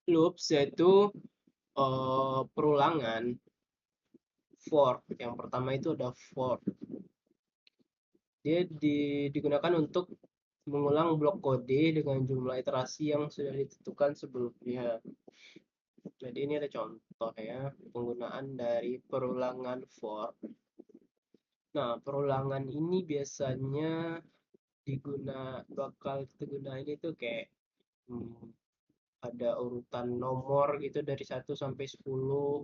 loops yaitu perulangan for. Yang pertama itu ada for. Dia digunakan untuk mengulang blok kode dengan jumlah iterasi yang sudah ditentukan sebelumnya. Jadi ini ada contoh ya penggunaan dari perulangan for. Nah, perulangan ini biasanya bakal kita gunain itu kayak hmm, ada urutan nomor gitu dari 1 sampai 10,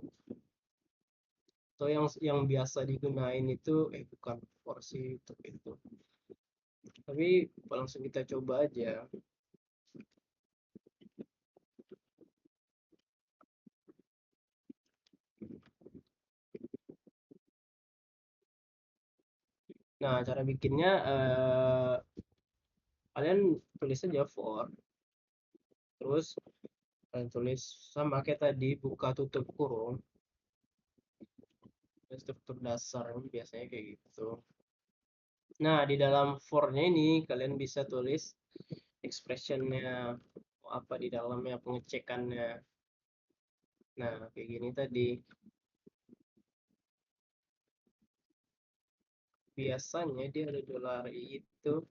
atau yang biasa digunain itu bukan porsi untuk itu, tapi langsung kita coba aja. Nah, cara bikinnya kalian tulis aja for, terus kalian tulis sama kayak tadi, buka tutup kurung, struktur dasar biasanya kayak gitu. Nah, di dalam for-nya ini kalian bisa tulis expression-nya apa di dalamnya, pengecekannya. Nah, kayak gini tadi. Biasanya dia ada dolar I itu.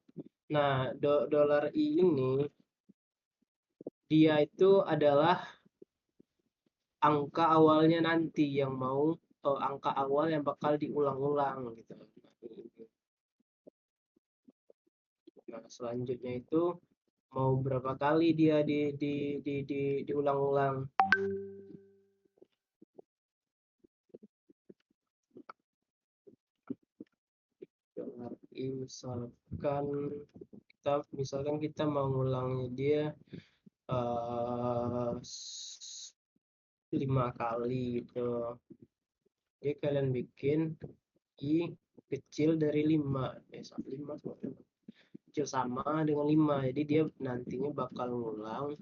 Nah, dolar I ini dia itu adalah angka awalnya nanti yang mau angka awal yang bakal diulang-ulang gitu. Nah, selanjutnya itu mau berapa kali dia diulang-ulang. Dolar I misalkan kita mau ngulangnya dia 5 kali gitu. Jadi kalian bikin I kecil dari 5, 5 kecil sama dengan 5, jadi dia nantinya bakal ngulang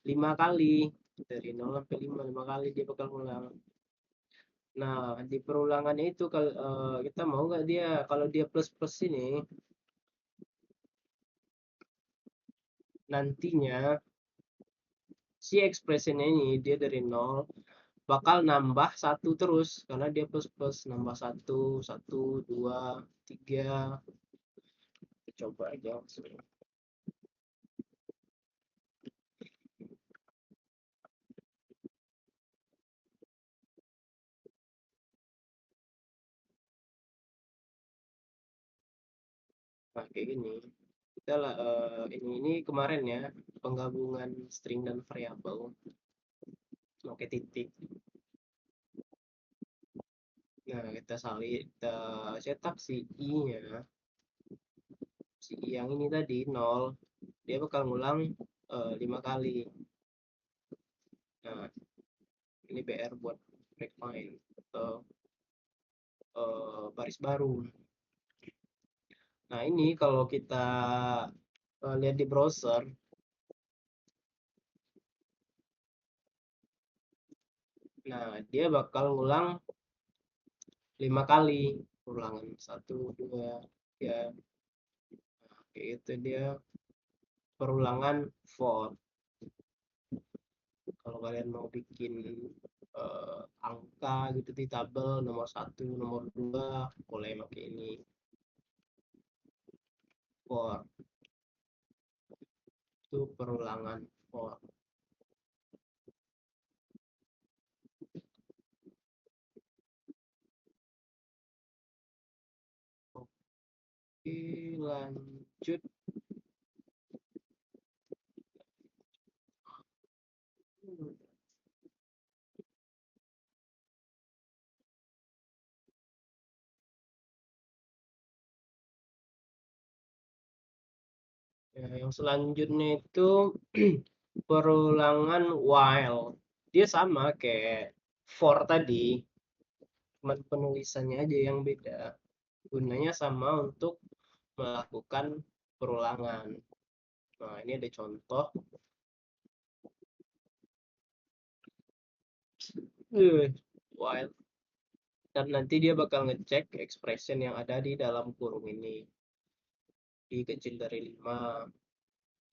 5 kali, dari 0 sampai 5 kali dia bakal ngulang. Nah, di perulangannya itu kalau kita mau nggak dia kalau dia plus plus ini nantinya si ekspresinya ini dia dari 0 bakal nambah 1 terus karena dia plus plus, nambah 1 1 2 3. Coba aja langsung. Nah, kayak gini kita lah ini kemarin ya penggabungan string dan variabel. Oke, titik. Nah, kita cetak si i-nya, si i yang ini tadi 0, dia bakal ngulang 5 kali. Nah, ini BR buat breakpoint atau baris baru. Nah, ini kalau kita lihat di browser, nah dia bakal ngulang 5 kali, ulangan 1 2 3. Nah, kayak itu dia perulangan for. Kalau kalian mau bikin angka gitu di tabel nomor 1 nomor 2 boleh pakai ini for, itu perulangan for. Oke, lanjut. Ya, yang selanjutnya itu perulangan while. Dia sama kayak for tadi, cuma penulisannya aja yang beda. Gunanya sama untuk melakukan perulangan. Nah, ini ada contoh. While, dan nanti dia bakal ngecek expression yang ada di dalam kurung ini. I kecil dari 5,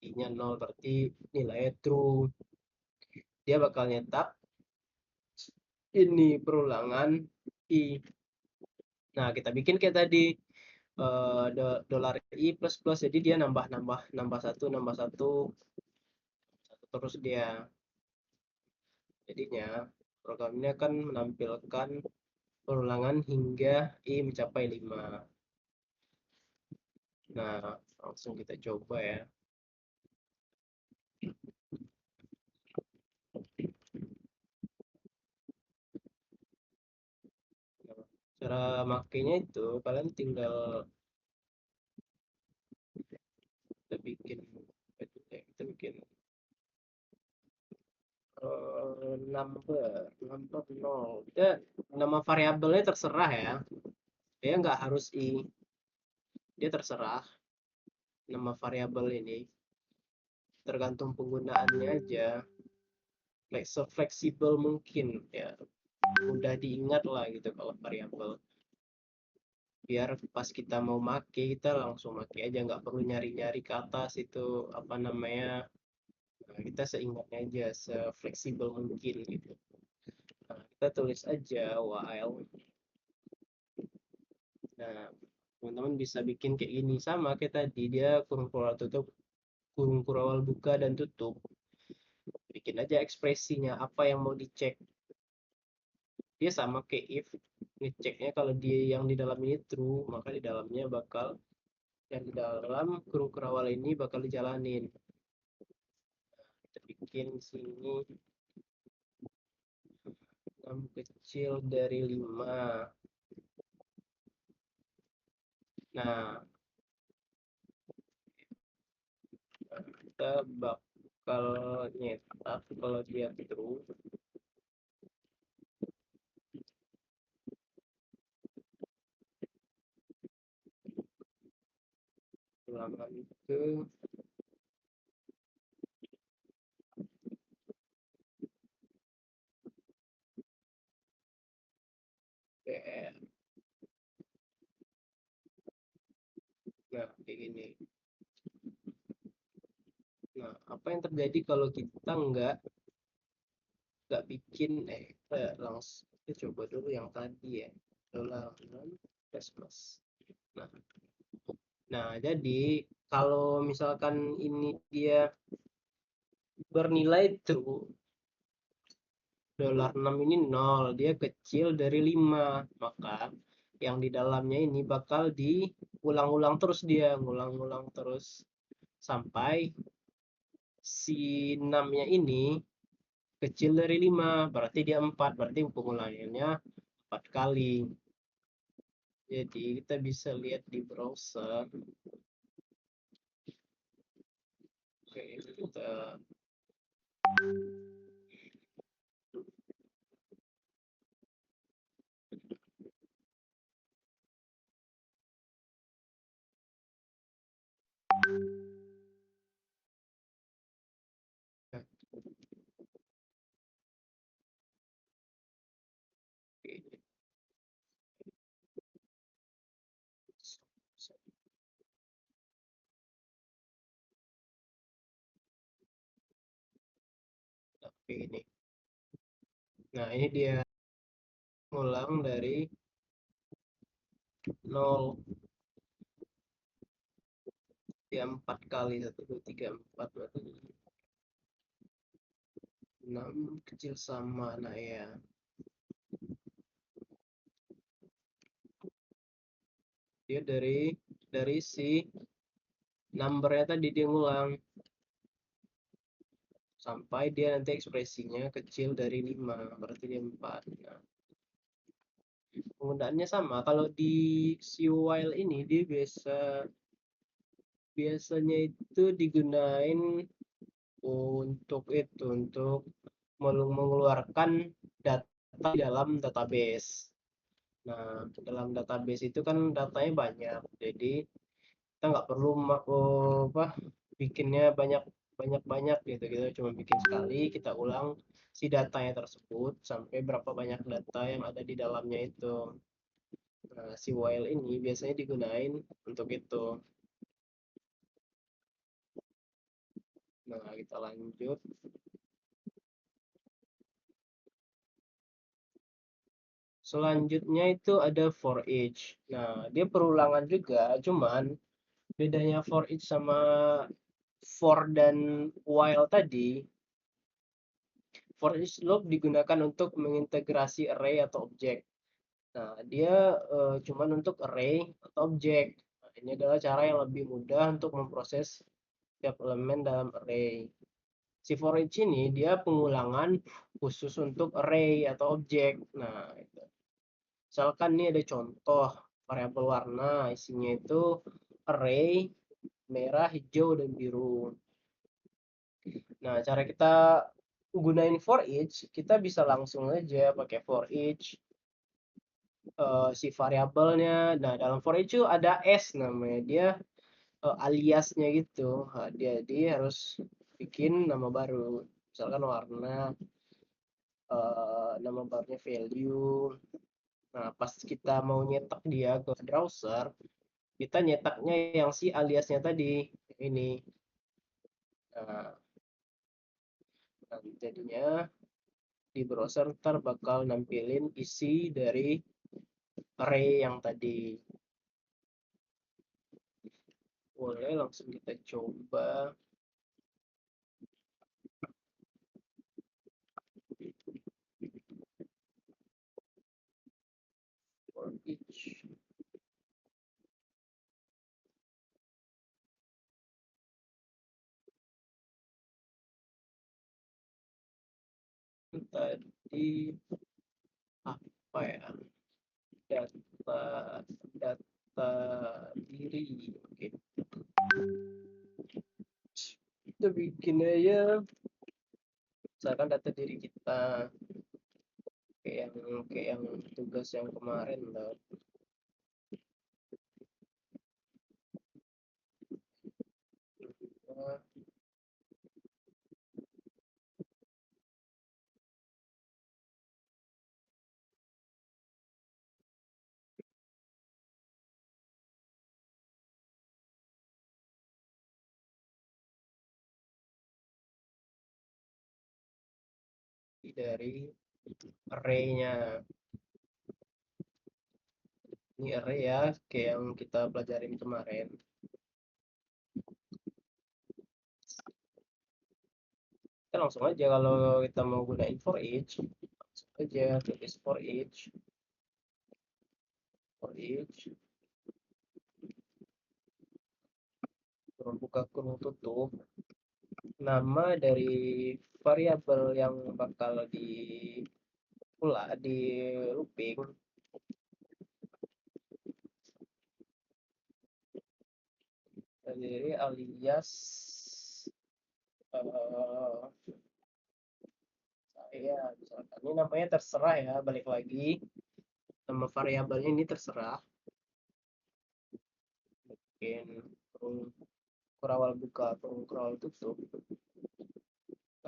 I-nya 0 berarti nilainya true. dia bakal nyetak ini perulangan i. Nah, kita bikin kayak tadi dolar i plus plus, jadi dia nambah nambah nambah satu terus dia. Jadinya program ini akan menampilkan perulangan hingga i mencapai 5. Nah, langsung kita coba ya. Nah, cara makainya itu kalian tinggal kita bikin kita bikin number 0. Dia nama variabelnya terserah ya. Dia nggak harus i, dia terserah nama variabel ini, tergantung penggunaannya aja. Fleksibel mungkin ya, mudah diingat lah gitu kalau variabel, biar pas kita mau make kita langsung make aja, nggak perlu nyari-nyari ke atas itu apa namanya. Nah, kita seingatnya aja, sefleksibel mungkin gitu. Nah, kita tulis aja while. Nah, teman-teman bisa bikin kayak gini sama kayak tadi, dia kurung kurawal tutup, kurung kurawal buka dan tutup. Bikin aja ekspresinya apa yang mau dicek. Dia sama kayak if, ngeceknya kalau dia yang di dalam ini true, maka di dalamnya bakal, yang di dalam kurung kurawal ini bakal dijalanin. Kita bikin sini 6 kecil dari 5. Nah, kita bakal nyetak kalau dia true, ulangan ke PR. Nah, kayak gini. Nah, apa yang terjadi kalau kita nggak bikin langsung, kita coba dulu yang tadi ya, ulangan plus plus. Nah, nah jadi kalau misalkan ini dia bernilai true, dolar 6 ini 0, dia kecil dari 5, maka yang di dalamnya ini bakal diulang-ulang terus, dia ngulang-ulang terus sampai si 6-nya ini kecil dari 5, berarti dia 4, berarti pengulangannya 4 kali. Jadi kita bisa lihat di browser. Oke, kita ini. Nah, ini dia ulang dari 0, dia 4 kali, 1 2 3 4, berarti 6 kecil sama. Nah ya, dia dari si numbernya tadi dia ngulang sampai dia nanti ekspresinya kecil dari 5, berarti dia 4. Nah, penggunaannya sama. Kalau di si while ini dia biasanya itu digunain untuk mengeluarkan data di dalam database. Nah, dalam database itu kan datanya banyak, jadi kita nggak perlu bikinnya banyak banyak banyak gitu. Kita cuma bikin sekali, kita ulang si datanya tersebut sampai berapa banyak data yang ada di dalamnya itu. Nah, si while ini biasanya digunain untuk itu. Nah, kita lanjut. Selanjutnya itu ada for each. Nah, dia perulangan juga, cuman bedanya for each sama for dan while tadi, for each loop digunakan untuk mengintegrasi array atau objek. Nah, dia cuman untuk array atau objek. Nah, ini adalah cara yang lebih mudah untuk memproses setiap elemen dalam array. Si for each ini dia pengulangan khusus untuk array atau objek. Nah, itu. Misalkan ini ada contoh variabel warna, isinya itu array merah, hijau, dan biru. Nah, cara kita gunain for each, kita bisa langsung aja pakai for each si variabelnya. Nah, dalam for each itu ada s namanya, dia aliasnya gitu. Nah, dia harus bikin nama baru. Misalkan warna, nama barunya value. Nah, pas kita mau nyetak dia ke browser, kita nyetaknya yang si aliasnya tadi ini. Nah, jadinya di browser ntar bakal nampilin isi dari array yang tadi. Boleh langsung kita coba. For each tadi apa ya, data data diri. Oke, kita bikin aja misalkan data diri kita kayak yang tugas yang kemarin lah. Nah, dari array-nya, ini array ya kayak yang kita pelajarin kemarin. Kita langsung aja kalau kita mau gunain for each, langsung aja tulis for each kurung buka kurung tutup, nama dari variabel yang bakal di looping dari alias saya, misalkan ini namanya terserah ya, balik lagi nama variabelnya ini terserah, mungkin kurung kurawal buka kurung kurawal tutup.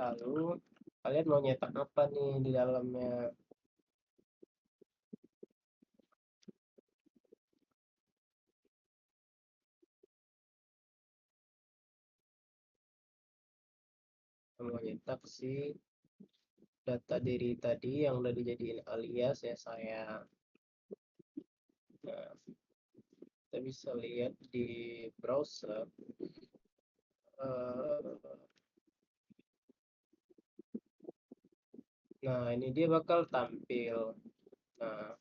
Lalu kalian mau nyetak apa nih di dalamnya? Mau nyetak si data diri tadi yang udah dijadiin alias ya saya. Nah, kita bisa lihat di browser. Nah, ini dia bakal tampil. Nah,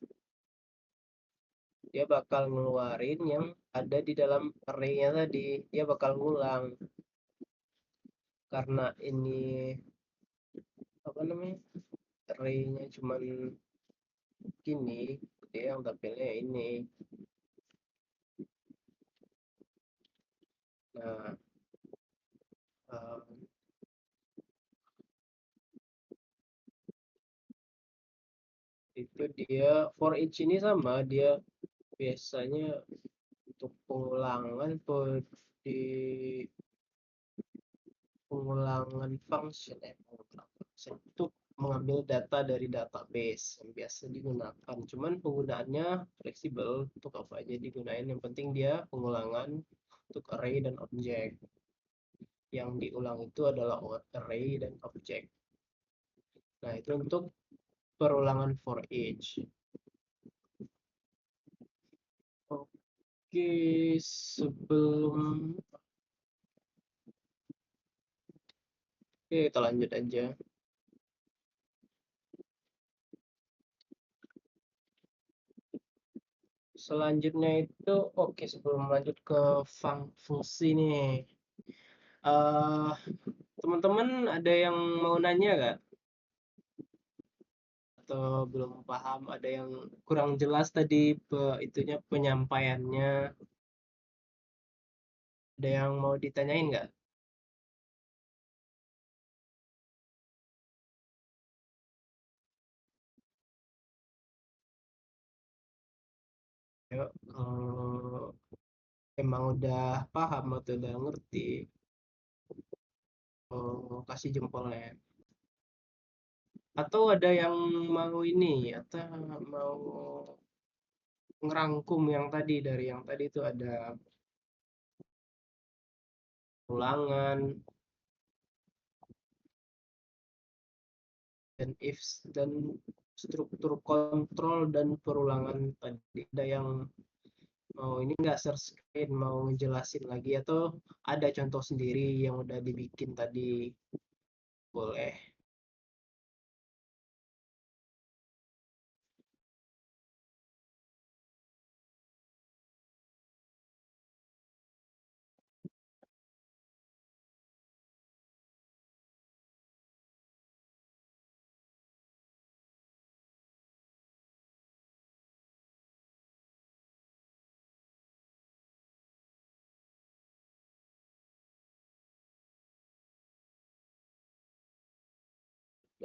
dia bakal ngeluarin yang ada di dalam array-nya tadi. Dia bakal ngulang. Karena ini apa namanya? Array-nya cuman gini, dia yang tampilnya ini. Nah, itu dia for each ini sama, dia biasanya untuk pengulangan di pengulangan function itu mengambil data dari database yang biasa digunakan. Cuman penggunaannya fleksibel, untuk apa aja digunain. Yang penting dia pengulangan untuk array dan objek. Yang diulang itu adalah array dan objek. Nah, itu untuk perulangan for each. Oke, sebelum oke, kita lanjut aja. Selanjutnya itu oke sebelum lanjut ke fungsi nih. eh Teman-teman ada yang mau nanya nggak? Atau belum paham? Ada yang kurang jelas tadi itunya penyampaiannya? Ada yang mau ditanyain nggak? Yuk, kalau emang udah paham atau udah ngerti, kasih jempolnya. Atau ada yang mau ini, atau mau ngerangkum yang tadi dari yang tadi itu ada ulangan dan ifs dan struktur kontrol dan perulangan tadi. Ada yang mau ini nggak share screen, mau ngejelasin lagi atau ada contoh sendiri yang udah dibikin tadi, boleh.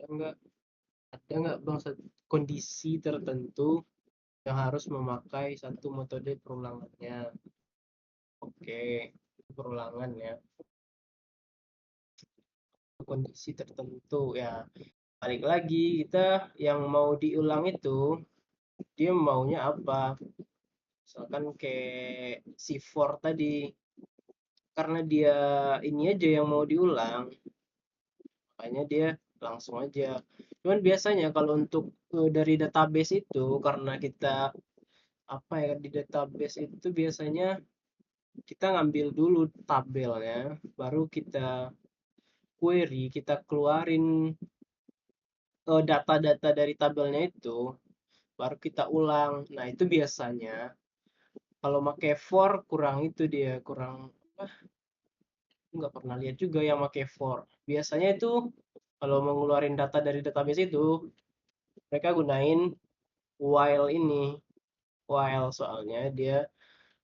Nggak ada nggak bang kondisi tertentu yang harus memakai satu metode perulangannya? Oke, perulangan ya, kondisi tertentu ya. Balik lagi, kita yang mau diulang itu dia maunya apa? Misalkan kayak C4 tadi, karena dia ini aja yang mau diulang, makanya dia langsung aja. Cuman biasanya kalau untuk dari database itu, karena kita apa ya, di database itu biasanya kita ngambil dulu tabelnya, baru kita query, kita keluarin data-data dari tabelnya itu, baru kita ulang. Nah, itu biasanya kalau pakai for kurang itu dia, kurang nggak pernah lihat juga yang pakai for. Biasanya itu kalau mau ngeluarin data dari database itu, mereka gunain while ini. While soalnya dia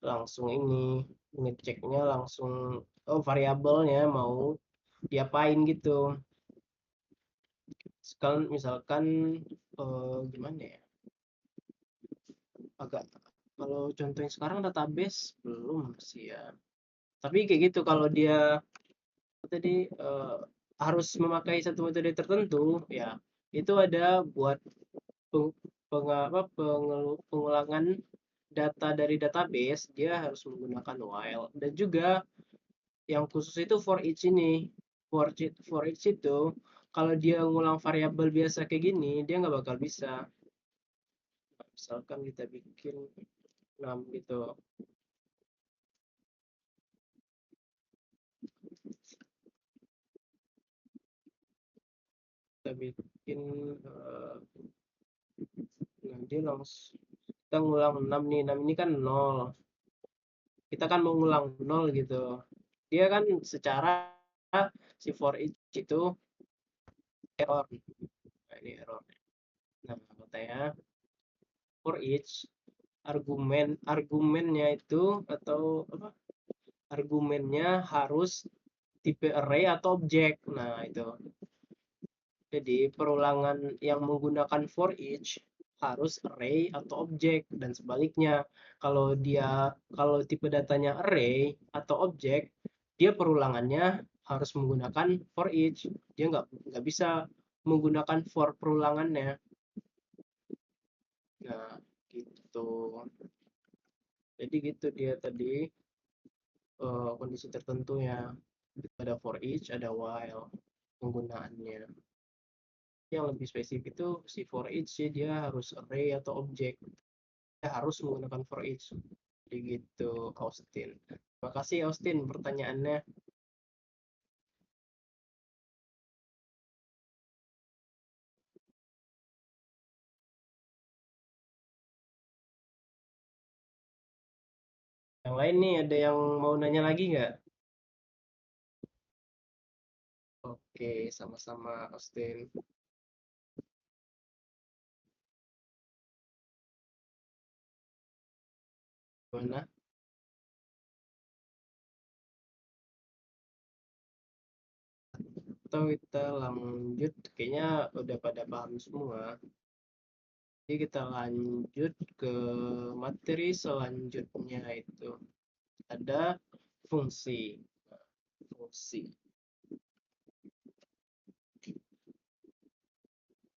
langsung ini ngeceknya langsung, oh variabelnya mau diapain gitu. Sekarang misalkan gimana ya? Agak kalau contohnya sekarang database belum sih ya. Tapi kayak gitu kalau dia tadi harus memakai satu metode tertentu ya, itu ada buat pengulangan data dari database, dia harus menggunakan while. Dan juga yang khusus itu for each ini, for each itu kalau dia ngulang variabel biasa kayak gini dia nggak bakal bisa. Misalkan kita bikin 6 gitu, kita bikin nanti langsung kita ngulang 6 nih, 6 ini kan 0, kita kan mau ngulang 0 gitu, dia kan secara si for each itu error. Nah, ini error. Nah, katanya for each argumennya itu atau apa, argumennya harus tipe array atau objek. Nah, itu. Jadi perulangan yang menggunakan for each harus array atau objek dan sebaliknya. Kalau tipe datanya array atau objek, dia perulangannya harus menggunakan for each. Dia nggak bisa menggunakan for perulangannya. Nah, gitu. Jadi gitu dia tadi kondisi tertentu ya. Ada for each, ada while penggunaannya. Yang lebih spesifik itu si for each sih dia harus array atau objek. Dia harus menggunakan for each. Jadi gitu, Austin. Makasih Austin pertanyaannya. Yang lain nih ada yang mau nanya lagi nggak? Oke, sama-sama Austin. Gimana? Atau kita lanjut, kayaknya udah pada paham semua. Jadi kita lanjut ke materi selanjutnya itu ada fungsi. Fungsi.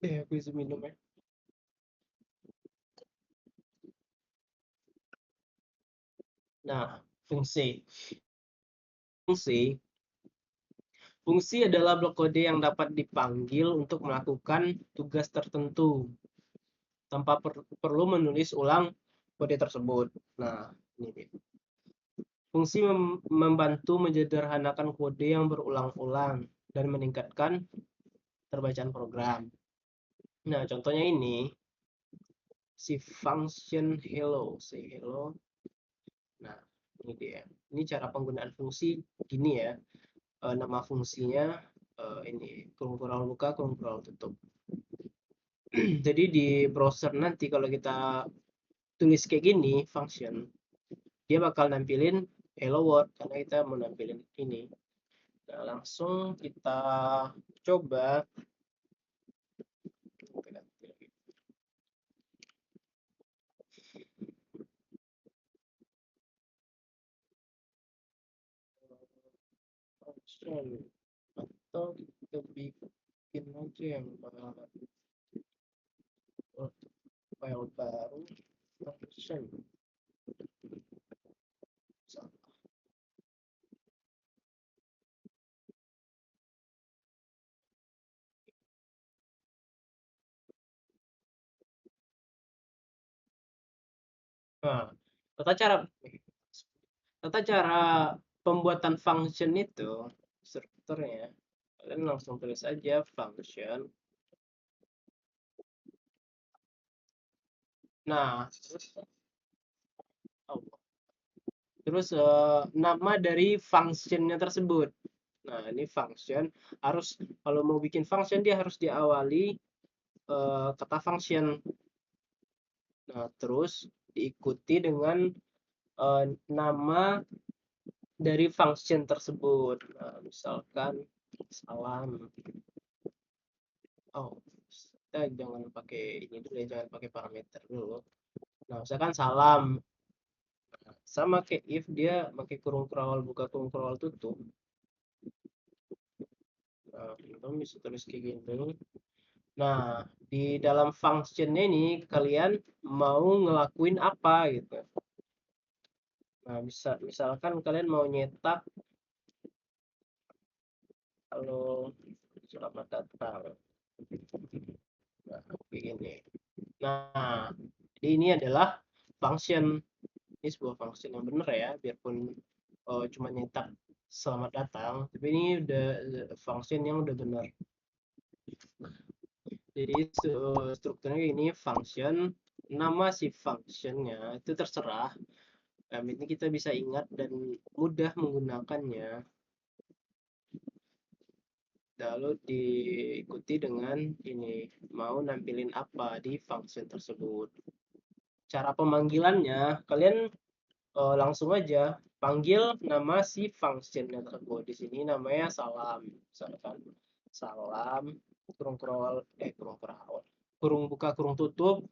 Aku isi minum ya. Nah, fungsi. Fungsi. Fungsi adalah blok kode yang dapat dipanggil untuk melakukan tugas tertentu tanpa perlu menulis ulang kode tersebut. Nah, ini dia. Fungsi membantu menyederhanakan kode yang berulang-ulang dan meningkatkan perbacaan program. Nah, contohnya ini si function hello, si hello. Nah, ini dia. Ini cara penggunaan fungsi gini ya. Nama fungsinya ini kurung kurang buka, kurung kurang tutup. Jadi di browser nanti kalau kita tulis kayak gini function, dia bakal nampilin hello world karena kita mau nampilin ini. Nah, langsung kita coba. Function atau kita bikin aja yang file baru function. Nah, tata cara pembuatan function itu strukturnya kalian langsung tulis aja function. Nah, terus nama dari functionnya tersebut. Nah, ini function harus kalau mau bikin function dia harus diawali kata function. Nah, terus diikuti dengan nama dari function tersebut. Nah, misalkan salam. Oh, kita jangan pakai ini dulu ya, jangan pakai parameter dulu. Nah, misalkan salam. Nah, sama kayak if dia pakai kurung kurang buka kurung kurang tutup. Nah, kita bisa tulis kayak gini. Nah, di dalam functionnya ini kalian mau ngelakuin apa gitu. Nah, misalkan kalian mau nyetak halo selamat datang. Nah, begini. Nah, jadi ini adalah function. Ini sebuah function yang benar ya, biarpun cuma nyetak selamat datang, tapi ini udah function yang udah benar. Jadi strukturnya ini function, nama si functionnya itu terserah. Yang penting kita bisa ingat dan mudah menggunakannya. Lalu diikuti dengan ini, mau nampilin apa di function tersebut. Cara pemanggilannya, kalian langsung aja panggil nama si functionnya tersebut. Di sini namanya salam. Misalkan salam, kurung kurung kurung buka, kurung tutup,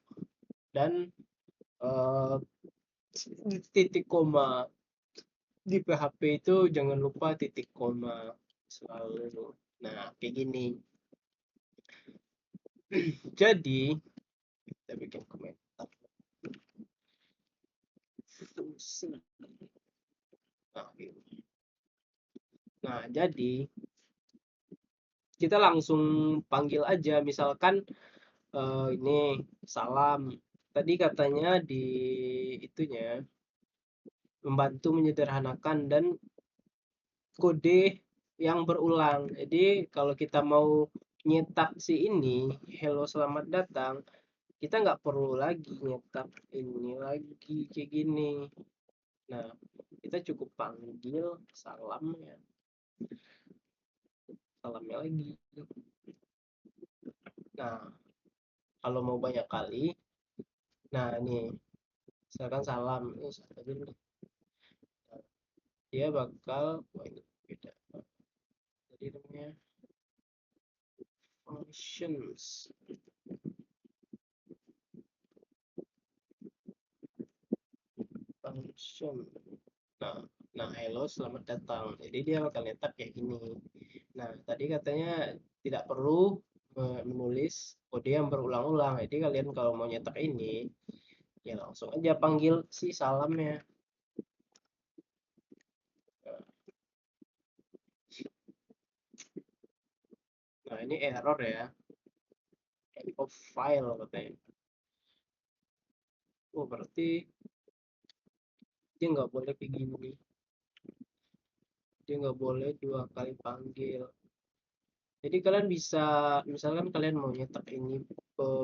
dan titik koma. Di PHP itu jangan lupa titik koma selalu. Nah, kayak gini. Jadi, kita bikin komentar. Nah, gitu. Nah, jadi kita langsung panggil aja. Misalkan ini salam. Tadi katanya di itunya membantu menyederhanakan dan kode yang berulang. Jadi kalau kita mau nyetak si ini, hello selamat datang, kita nggak perlu lagi nyetak ini lagi kayak gini. Nah, kita cukup panggil salamnya, salamnya lagi. Nah, kalau mau banyak kali, nah nih, misalkan salam, ini tadi dia bakal, oh ini beda. Jadi namanya functions. Function. Nah, nah, hello, selamat datang. Jadi dia bakal nyetak kayak gini. Nah, tadi katanya tidak perlu menulis kode yang berulang-ulang. Jadi kalian kalau mau nyetak ini, ya langsung aja panggil si salamnya. Nah, ini error ya. Of file katanya. Oh, berarti dia nggak boleh kayak gini. Dia nggak boleh dua kali panggil. Jadi kalian bisa, misalkan kalian mau nyetak ini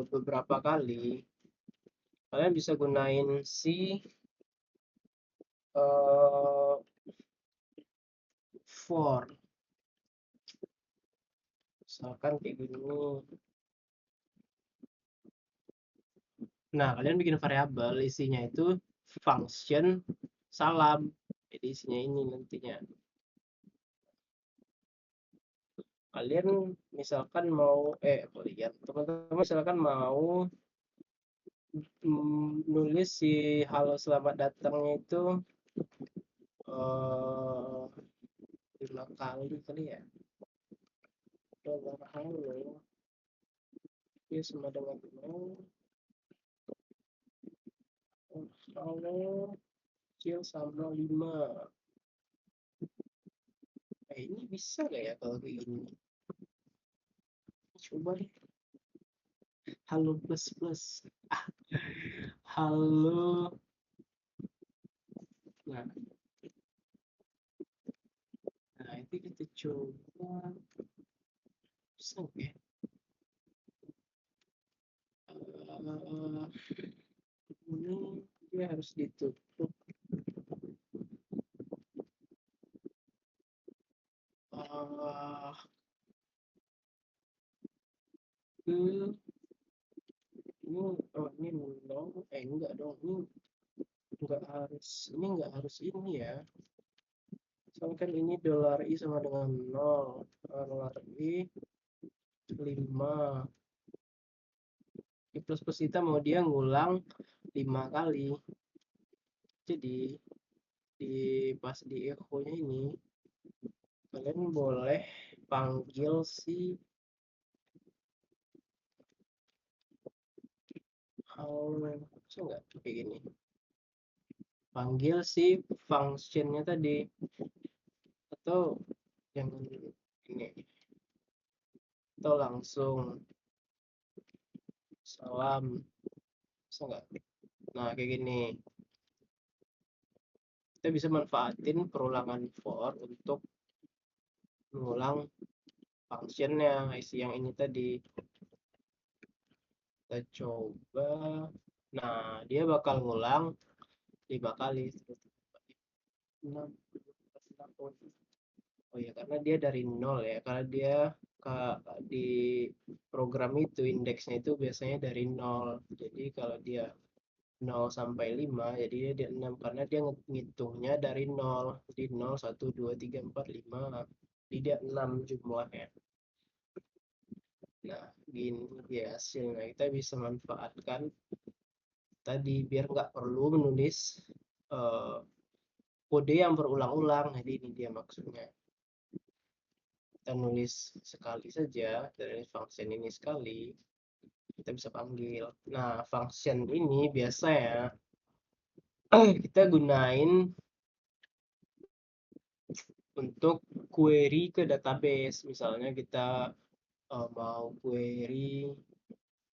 beberapa kali, kalian bisa gunain si for. Misalkan kayak gini. Nah, kalian bikin variabel isinya itu function salam. Jadi isinya ini nantinya. Kalian misalkan mau kalian teman-teman misalkan mau nulis si halo selamat datangnya itu eh 5 kali ya. Dolar halo ya sama dengan halo kecil sama 5. Ini bisa gak ya kalau kayak gini? Coba deh. Halo plus plus. Ah, halo. Nah, nah itu kita coba. Bisa nggak ya? Ini dia harus ditutup. Uh, ke ini oh ini nol enggak dong ini enggak harus ini ya soalnya kan ini dolar i sama dengan 0 dolar i 5 i plus plus kita mau dia ngulang 5 kali jadi di pas di echo nya ini kalian boleh panggil si halo bisa nggak kayak gini panggil si functionnya tadi atau yang ini atau langsung salam bisa nggak nah kayak gini kita bisa manfaatin perulangan for untuk mengulang functionnya isi yang ini tadi kita coba nah dia bakal ngulang 5 kali 6, oh ya karena dia dari nol ya karena dia di program itu indeksnya itu biasanya dari nol jadi kalau dia 0 sampai 5 jadi dia 6 karena dia ngitungnya dari nol jadi 0 1 2 3 4 5 jadi dia 6 jumlahnya nah gini ya hasilnya kita bisa manfaatkan tadi biar nggak perlu menulis uh, kode yang berulang-ulang jadi ini dia maksudnya kita nulis sekali saja dari function ini sekali kita bisa panggil nah function ini biasa ya kita gunain untuk query ke database misalnya kita mau query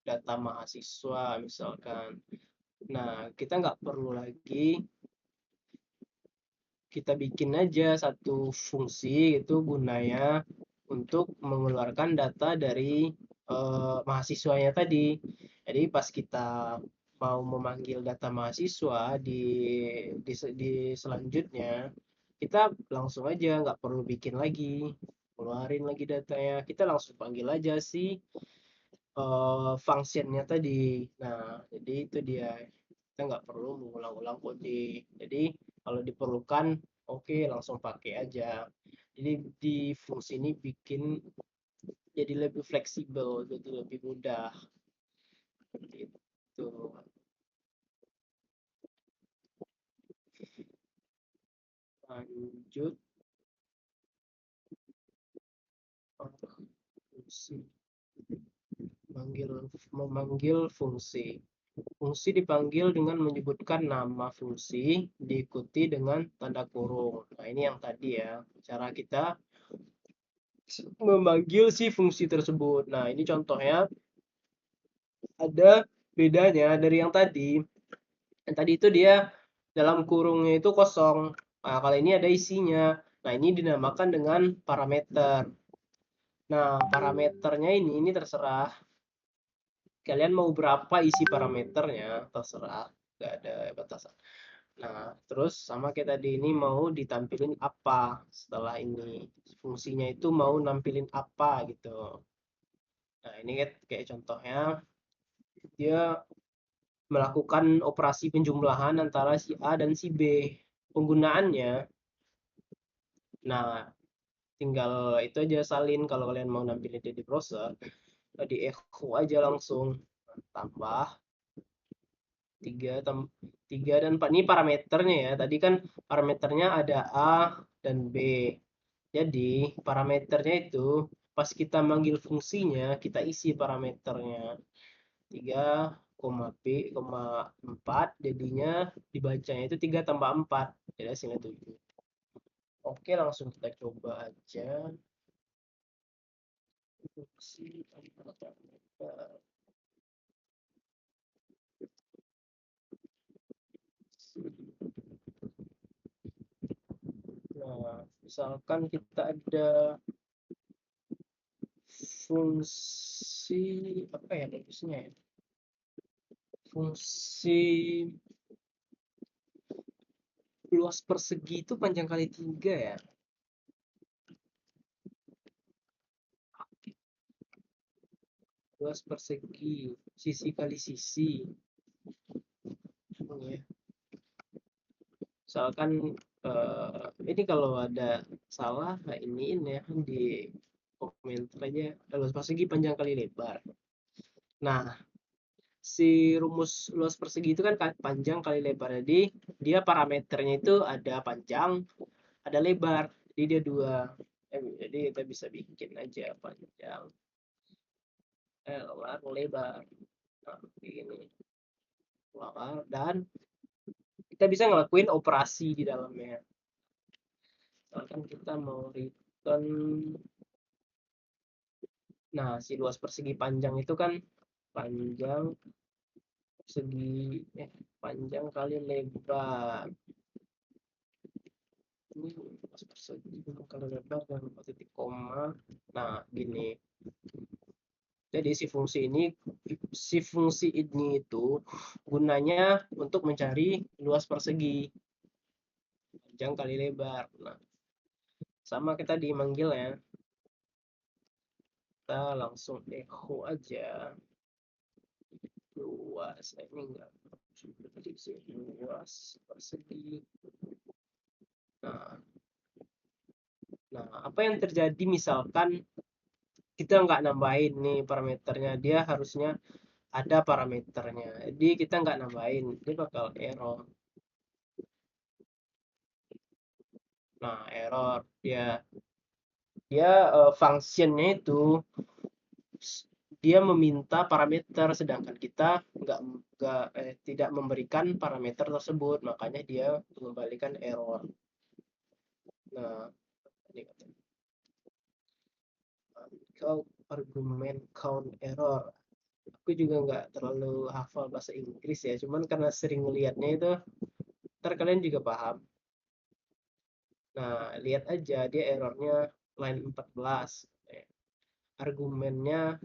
data mahasiswa misalkan nah kita nggak perlu lagi kita bikin aja satu fungsi itu gunanya untuk mengeluarkan data dari mahasiswanya tadi. Jadi pas kita mau memanggil data mahasiswa di selanjutnya, kita langsung aja nggak perlu bikin lagi, keluarin lagi datanya, kita langsung panggil aja si functionnya tadi. Nah, jadi itu dia, kita nggak perlu mengulang-ulang kode. Jadi kalau diperlukan, oke langsung pakai aja. Jadi di fungsi ini bikin jadi lebih fleksibel, jadi lebih mudah. Gitu. Lanjut fungsi, memanggil fungsi. Fungsi dipanggil dengan menyebutkan nama fungsi diikuti dengan tanda kurung. Nah, ini yang tadi ya, cara kita memanggil si fungsi tersebut. Nah, ini contohnya ada bedanya dari yang tadi. Yang tadi itu dia dalam kurungnya itu kosong. Nah, kalau ini ada isinya. Nah, ini dinamakan dengan parameter. Nah, parameternya ini terserah. Kalian mau berapa isi parameternya, terserah. Nggak ada batasan. Nah, terus sama kayak tadi ini mau ditampilin apa setelah ini. Fungsinya itu mau nampilin apa gitu. Nah, ini kayak contohnya dia melakukan operasi penjumlahan antara si A dan si B. Penggunaannya, nah tinggal itu aja salin kalau kalian mau nampilin di browser, di echo aja langsung tambah 3 3 dan 4 ini parameternya ya. Tadi kan parameternya ada A dan B. Jadi parameternya itu pas kita manggil fungsinya, kita isi parameternya 3, B, 4, jadinya dibacanya itu 3 tambah 4, jadi hasilnya 7. Oke, langsung kita coba aja. Fungsi parameter. Nah, misalkan kita ada fungsi apa ya bagusnya ya? Fungsi luas persegi itu panjang kali 3 ya. Luas persegi, sisi kali sisi. Ya. Misalkan ini kalau ada salah, nah iniin ya di komentar aja. Luas persegi panjang kali lebar. Nah, si rumus luas persegi itu kan panjang kali lebar. Jadi dia parameternya itu ada panjang, ada lebar. Jadi dia dua. Jadi kita bisa bikin aja panjang, lebar. Nah, ini lebar dan kita bisa ngelakuin operasi di dalamnya. Misalkan kita mau return, nah si luas persegi panjang itu kan panjang segi panjang kali lebar. Ini luas persegi kali lebar dan titik koma. Nah gini, jadi si fungsi ini itu gunanya untuk mencari luas persegi panjang kali lebar. Nah, sama kita dimanggil ya, kita langsung echo aja luas. Ini enggak luas persegi. Nah, apa yang terjadi misalkan kita nggak nambahin nih parameternya, dia harusnya ada parameternya, jadi kita nggak nambahin, dia bakal error. Nah, error dia functionnya itu dia meminta parameter sedangkan kita tidak memberikan parameter tersebut, makanya dia mengembalikan error. Nah, ini argumen count error. Aku juga nggak terlalu hafal bahasa Inggris ya, cuman karena sering melihatnya itu, ntar kalian juga paham. Nah, lihat aja dia errornya line 14. Argumennya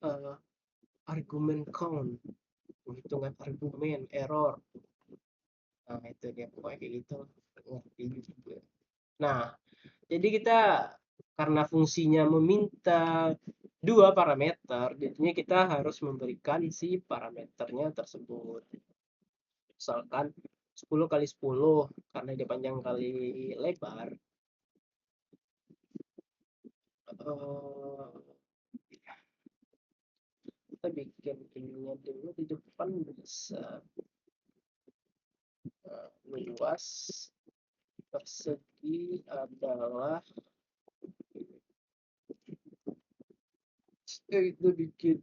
eh, argumen count, hitungan argumen error. Nah, itu dia pokoknya kayak gitu. Ngerti juga. Nah, jadi kita karena fungsinya meminta dua parameter, jadinya kita harus memberikan si parameternya tersebut. Misalkan 10 kali 10 karena dia panjang kali lebar. eh, kita bikin ininya dulu di depan bisa luas persegi adalah itu bikin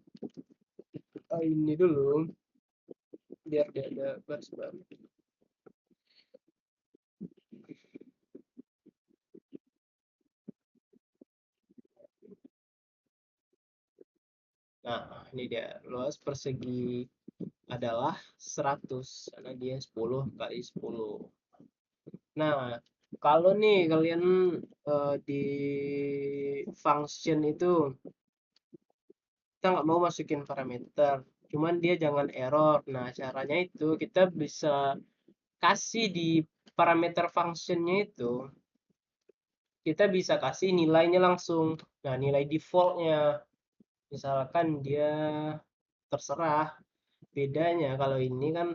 ini dulu biar dia ada baris baru. Nah, ini dia luas persegi adalah 100 karena dia 10 kali 10. Nah, kalau nih kalian di function itu kita nggak mau masukin parameter, cuman dia jangan error. Nah, caranya itu kita bisa kasih di parameter functionnya itu, kita bisa kasih nilainya langsung. Nah, nilai defaultnya, misalkan dia terserah. Bedanya kalau ini kan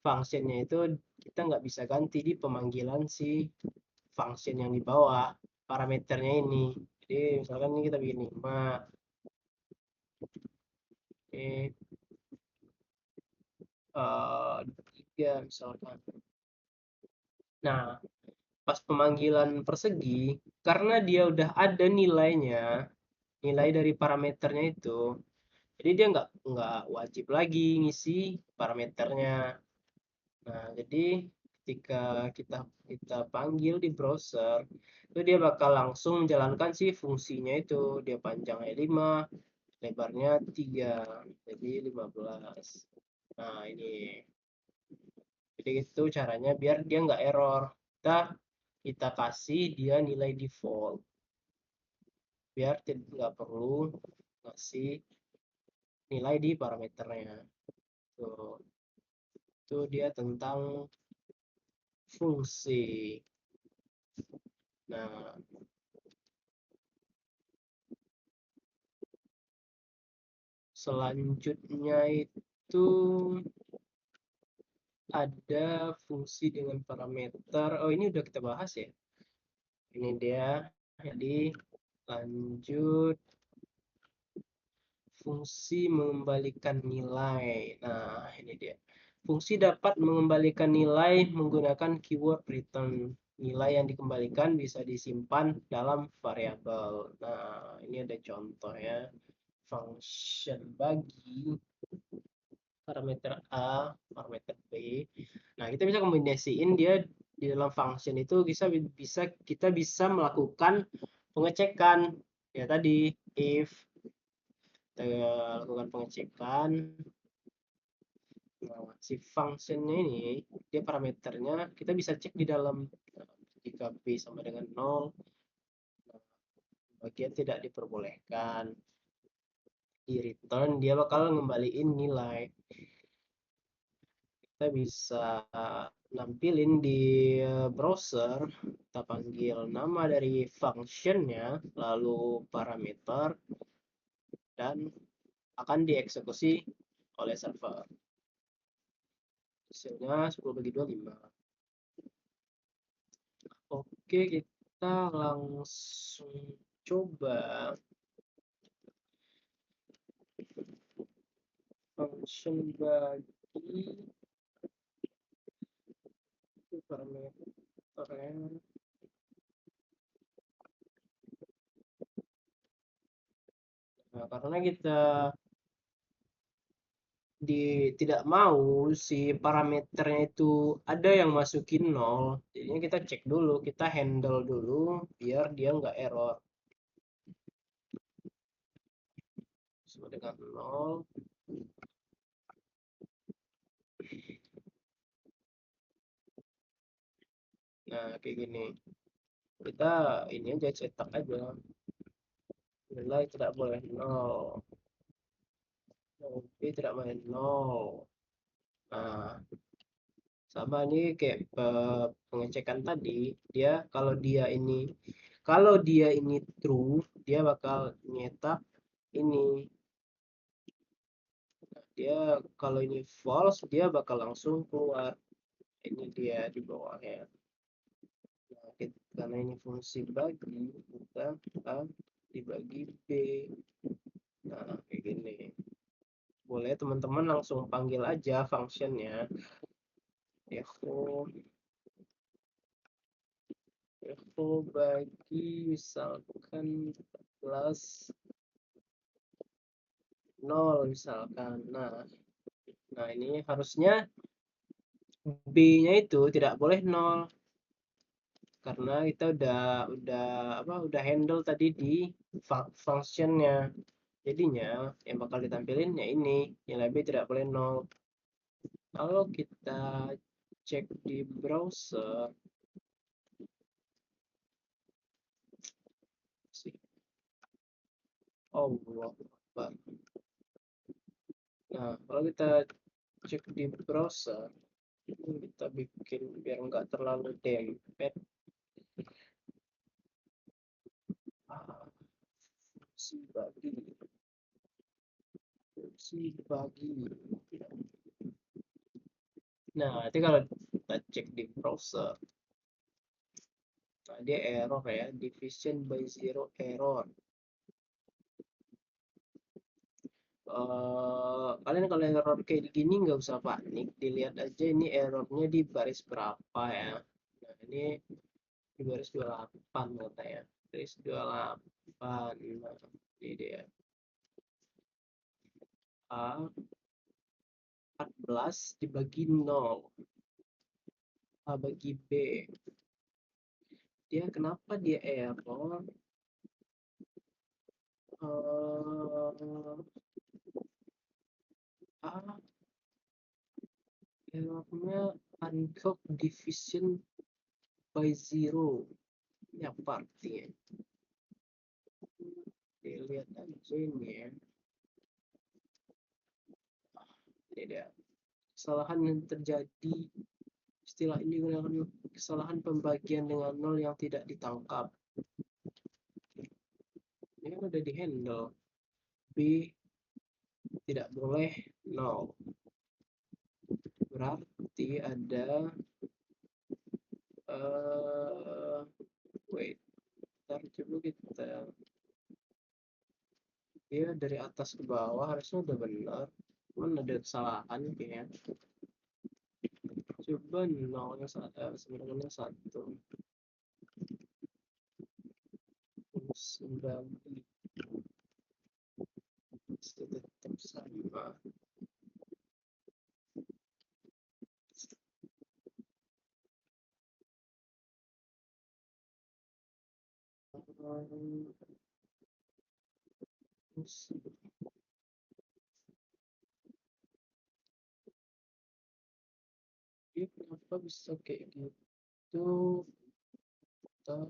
functionnya itu kita nggak bisa ganti di pemanggilan si function yang di bawah parameternya ini. Jadi misalkan ini kita bikin 5. Oke, 3 misalkan. Nah, pas pemanggilan persegi, karena dia udah ada nilainya, nilai dari parameternya itu, jadi dia nggak wajib lagi ngisi parameternya. Nah, jadi ketika kita kita panggil di browser, itu dia bakal langsung menjalankan si fungsinya itu. Dia panjangnya 5, lebarnya 3, jadi 15. Nah, ini. Jadi itu caranya biar dia nggak error. Kita kasih dia nilai default. Biar nggak perlu ngasih nilai di parameternya. Tuh. Itu dia tentang fungsi. Nah, selanjutnya itu ada fungsi dengan parameter. Oh, ini udah kita bahas ya. Ini dia. Jadi lanjut fungsi mengembalikan nilai. Nah, ini dia. Fungsi dapat mengembalikan nilai menggunakan keyword return. Nilai yang dikembalikan bisa disimpan dalam variabel. Nah, ini ada contohnya. Function bagi parameter A, parameter B. Nah, kita bisa kombinasiin dia di dalam function itu bisa kita bisa melakukan pengecekan ya tadi if kita lakukan pengecekan. Nah, si functionnya ini dia parameternya kita bisa cek di dalam jika B sama dengan 0 bagian tidak diperbolehkan di return dia bakal ngembaliin nilai. Kita bisa nampilin di browser, kita panggil nama dari functionnya lalu parameter dan akan dieksekusi oleh server. Hasilnya 10 bagi 2 5. Oke, kita langsung coba function bagi parameter. Nah, karena kita tidak mau si parameternya itu ada yang masukin 0, jadinya kita cek dulu, kita handle dulu biar dia nggak error. Sama dengan 0. Nah, kayak gini. Kita ini aja cetak aja. Nilai tidak boleh nol. B tidak boleh nol. Nah, sama nih kayak pengecekan tadi, dia kalau dia ini true, dia bakal nyetak ini. Dia kalau ini false, dia bakal langsung keluar. Ini dia di bawahnya. Nah, karena ini fungsi bagi, kita A dibagi B. Nah, kayak gini. Boleh teman-teman langsung panggil aja functionnya. Echo, echo bagi misalkan plus 0 misalkan. Nah ini harusnya B-nya itu tidak boleh 0 karena kita udah handle tadi di functionnya. Jadinya yang bakal ditampilin ya ini nilai B tidak boleh 0. Kalau kita cek di browser sih, oh Akbar. Nah kalau kita cek di browser kita bikin biar nggak terlalu dempet. Fungsi bagi. Nah nanti kalau kita cek di browser, nah, dia error ya, division by zero error. Kalian kalau error kayak gini nggak usah panik, dilihat aja ini errornya di baris berapa ya. Nah ini di baris 28 katanya, baris 28. Nah ini dia A 14 dibagi 0, A bagi B. Dia kenapa dia error? A errornya uncooked division by zero. Ini apa artinya? Dilihat aja ini ya. Ini dia. Kesalahan yang terjadi, istilah ini digunakan kesalahan pembagian dengan nol yang tidak ditangkap. Ini kan udah di handle. B tidak boleh nol. Berarti ada wait, ntar coba kita dia dari atas ke bawah harusnya udah benar, cuman ada kesalahan kayaknya. Coba nolnya sebenarnya 1 9 tetap sama. Dia kenapa bisa kayak gitu? Kita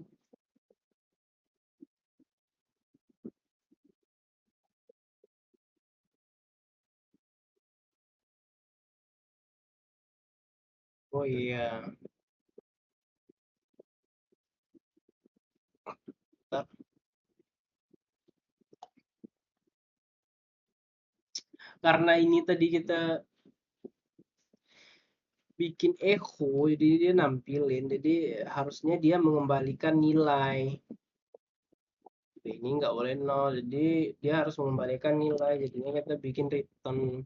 oh iya, ntar. Karena ini tadi kita bikin echo, jadi dia nampilin, jadi harusnya dia mengembalikan nilai. Ini nggak boleh nol, jadi dia harus mengembalikan nilai, jadinya kita bikin return.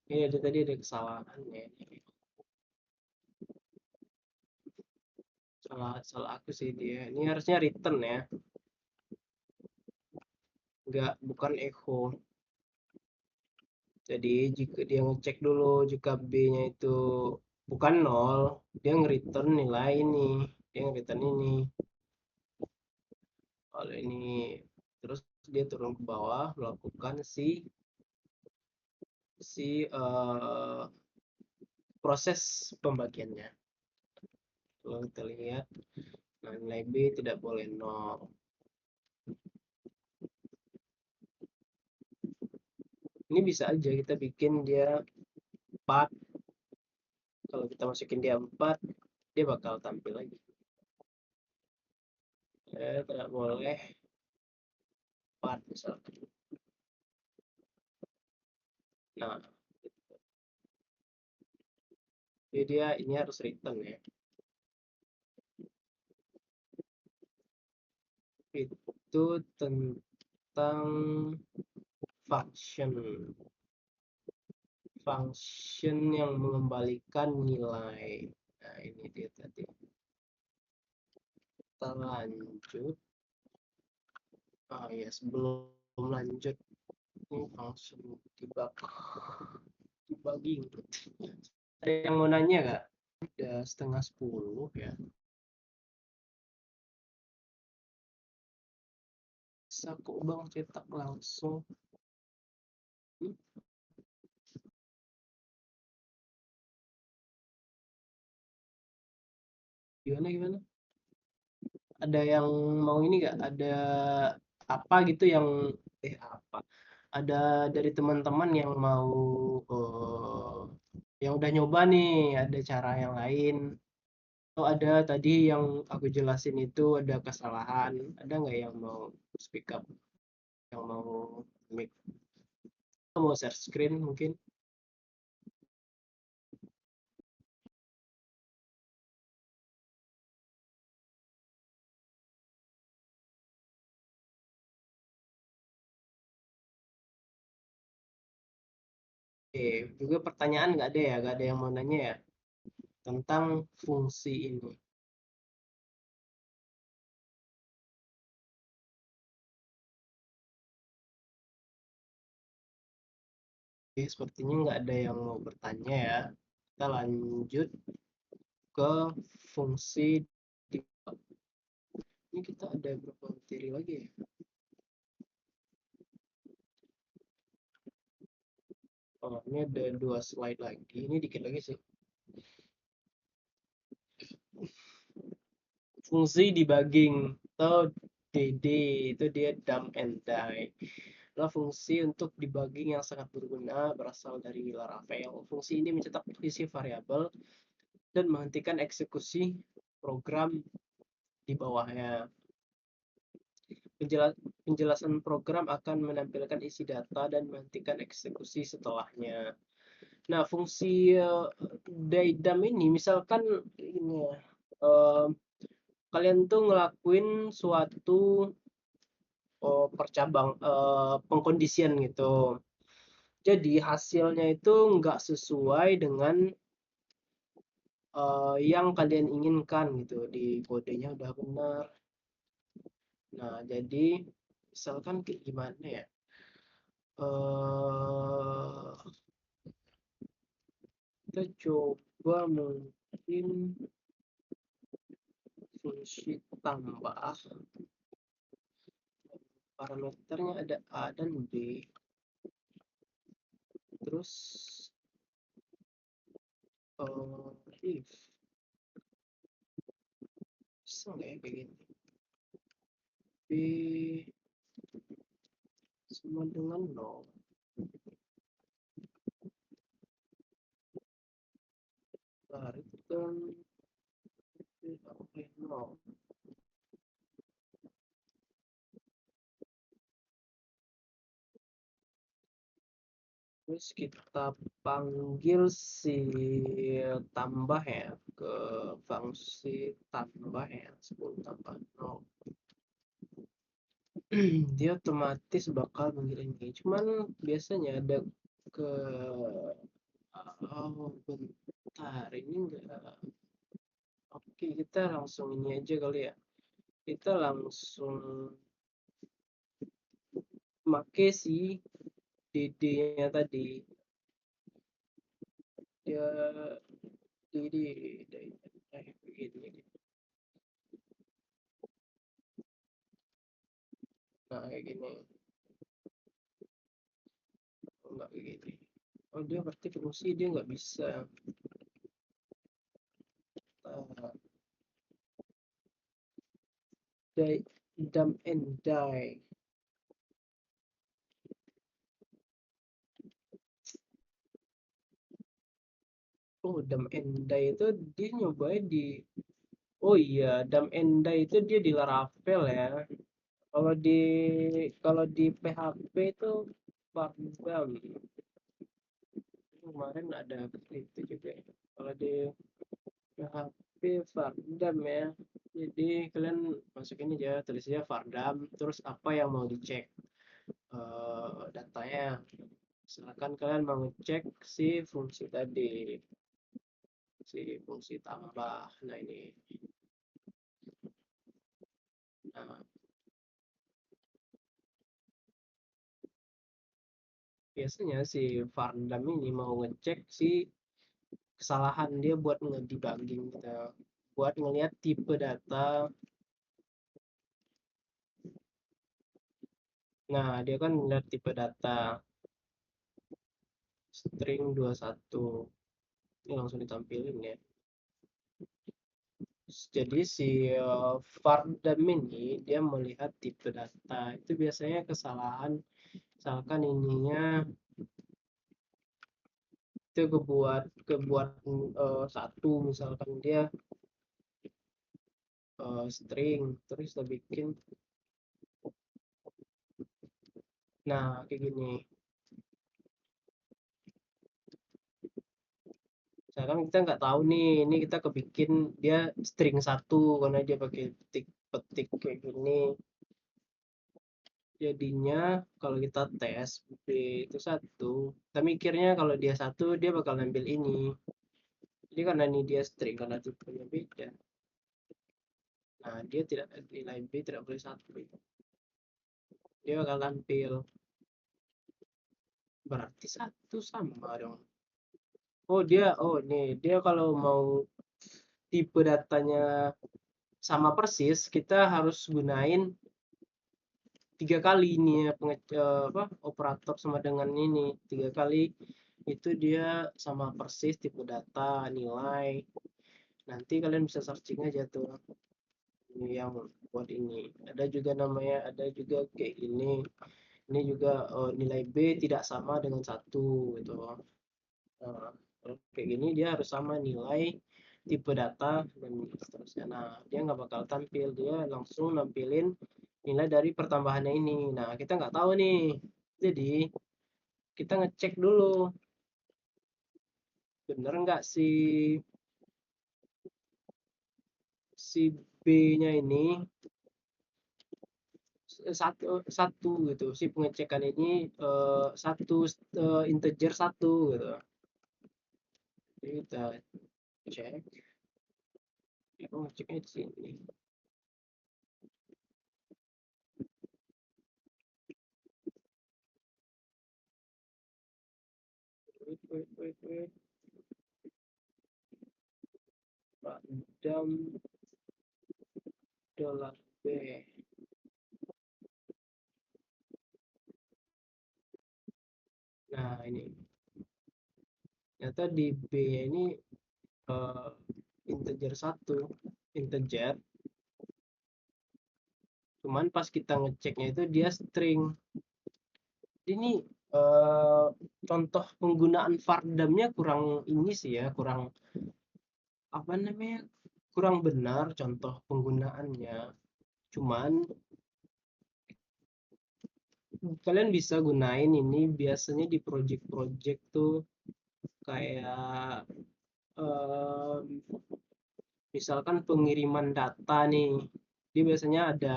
Ini ada tadi ada kesalahannya. Salah aku sih dia. Ini harusnya return ya, bukan echo. Jadi jika dia ngecek dulu jika B-nya itu bukan nol, dia nge-return nilai ini, dia nge-return ini. Kalau ini terus dia turun ke bawah melakukan si proses pembagiannya. kalau kita lihat. Nah, nilai B tidak boleh 0. Ini bisa aja kita bikin dia 4. Kalau kita masukin dia 4, dia bakal tampil lagi. Tidak boleh 4 misalkan. Nah, jadi dia ini harus return ya. Itu tentang function. Function yang mengembalikan nilai. Nah, ini dia tadi. Kita lanjut. Ya, sebelum lanjut, ini function debugging. Ada yang mau nanya nggak? Udah setengah 10 ya. Bisa kok bang cetak langsung. Gimana? Ada yang mau ini nggak? Ada apa gitu yang apa? Ada dari teman-teman yang mau yang udah nyoba nih, ada cara yang lain. Oh, ada tadi yang aku jelasin itu ada kesalahan. Ada nggak yang mau speak up? Yang mau mic? Mau share screen mungkin? Juga pertanyaan nggak ada ya? Nggak ada yang mau nanya ya? Tentang fungsi ini. Sepertinya nggak ada yang mau bertanya ya. Kita lanjut ke fungsi di ini kita ada berapa materi lagi ya? Oh, ini ada 2 slide lagi. Ini dikit lagi sih. Fungsi debugging atau DD itu dia dump and die. Adalah fungsi untuk debugging yang sangat berguna berasal dari Laravel. Fungsi ini mencetak posisi variabel dan menghentikan eksekusi program di bawahnya. Penjelasan program akan menampilkan isi data dan menghentikan eksekusi setelahnya. Nah, fungsi daidam ini misalkan ini ya, kalian tuh ngelakuin suatu pengkondisian gitu. Jadi hasilnya itu nggak sesuai dengan yang kalian inginkan gitu. Di kodenya udah benar. Nah, jadi misalkan kayak gimana ya? eh Kita coba mungkin fungsi tambah, parameternya ada A dan B, terus if bisa nggak ya kayak gini, B sama dengan 0, return sampai 0. Terus kita panggil si tambah ya ke fungsi tambah ya, 10 tambah 0. Dia otomatis bakal manggil ini. Cuman biasanya ada ke bentar ini enggak. Oke, kita langsung ini aja kali ya. Kita langsung make si DD-nya tadi. Dia DD begini. Nah, kayak gini. Enggak kayak gini. Oh, dia berarti fungsi dia nggak bisa. Nah, dump and die. Oh, dump and die itu dia nyobain di, oh iya, dump and die itu dia di Laravel ya. Kalau di PHP itu Pardam. Kemarin ada itu juga ya. Kalau di PHP Pardam ya. Jadi kalian masukin aja tulisnya Pardam, terus apa yang mau dicek, datanya. Silakan kalian mau ngecek si fungsi tadi, si fungsi tambah. Nah ini, nah biasanya si Vardam ini mau ngecek si kesalahan dia buat ngedebugging gitu, buat ngelihat tipe data. Nah dia kan ngelihat tipe data string 21, ini langsung ditampilin ya. Jadi si Vardam ini dia melihat tipe data itu biasanya kesalahan, misalkan ininya itu kebuat satu, misalkan dia string terus kita bikin, nah kayak gini. Sekarang kita nggak tahu nih, ini kita kebikin dia string satu karena dia pakai petik petik kayak gini. Jadinya kalau kita tes B itu satu, kita mikirnya kalau dia satu dia bakal ambil ini. Jadi karena ini dia string karena tipenya beda. Nah dia tidak, nilai B tidak boleh satu. Dia bakal tampil berarti satu sama dong. Oh dia, oh nih dia kalau mau tipe datanya sama persis, kita harus gunain 3 kali ini ya, operator sama dengan ini 3 kali, itu dia sama persis tipe data nilai. Nanti kalian bisa searching aja tuh, ini yang buat ini ada juga namanya, ada juga kayak ini juga nilai B tidak sama dengan satu gitu. Nah, kayak gini dia harus sama nilai tipe data dan seterusnya. Nah dia nggak bakal tampil, dia langsung nampilin nilai dari pertambahannya ini. Nah kita nggak tahu nih, jadi kita ngecek dulu bener nggak si B-nya ini satu satu gitu, si pengecekan ini satu, integer satu gitu. Jadi kita cek, aku ngeceknya di sini. Wait. Padam dollar B. Nah ini ternyata di B ini uh, integer satu, integer, cuman pas kita ngeceknya itu dia string. Ini uh, contoh penggunaan vardamnya kurang ini sih ya, kurang apa namanya, kurang benar contoh penggunaannya. Cuman kalian bisa gunain ini biasanya di project-project tuh, kayak um, misalkan pengiriman data nih, dia biasanya ada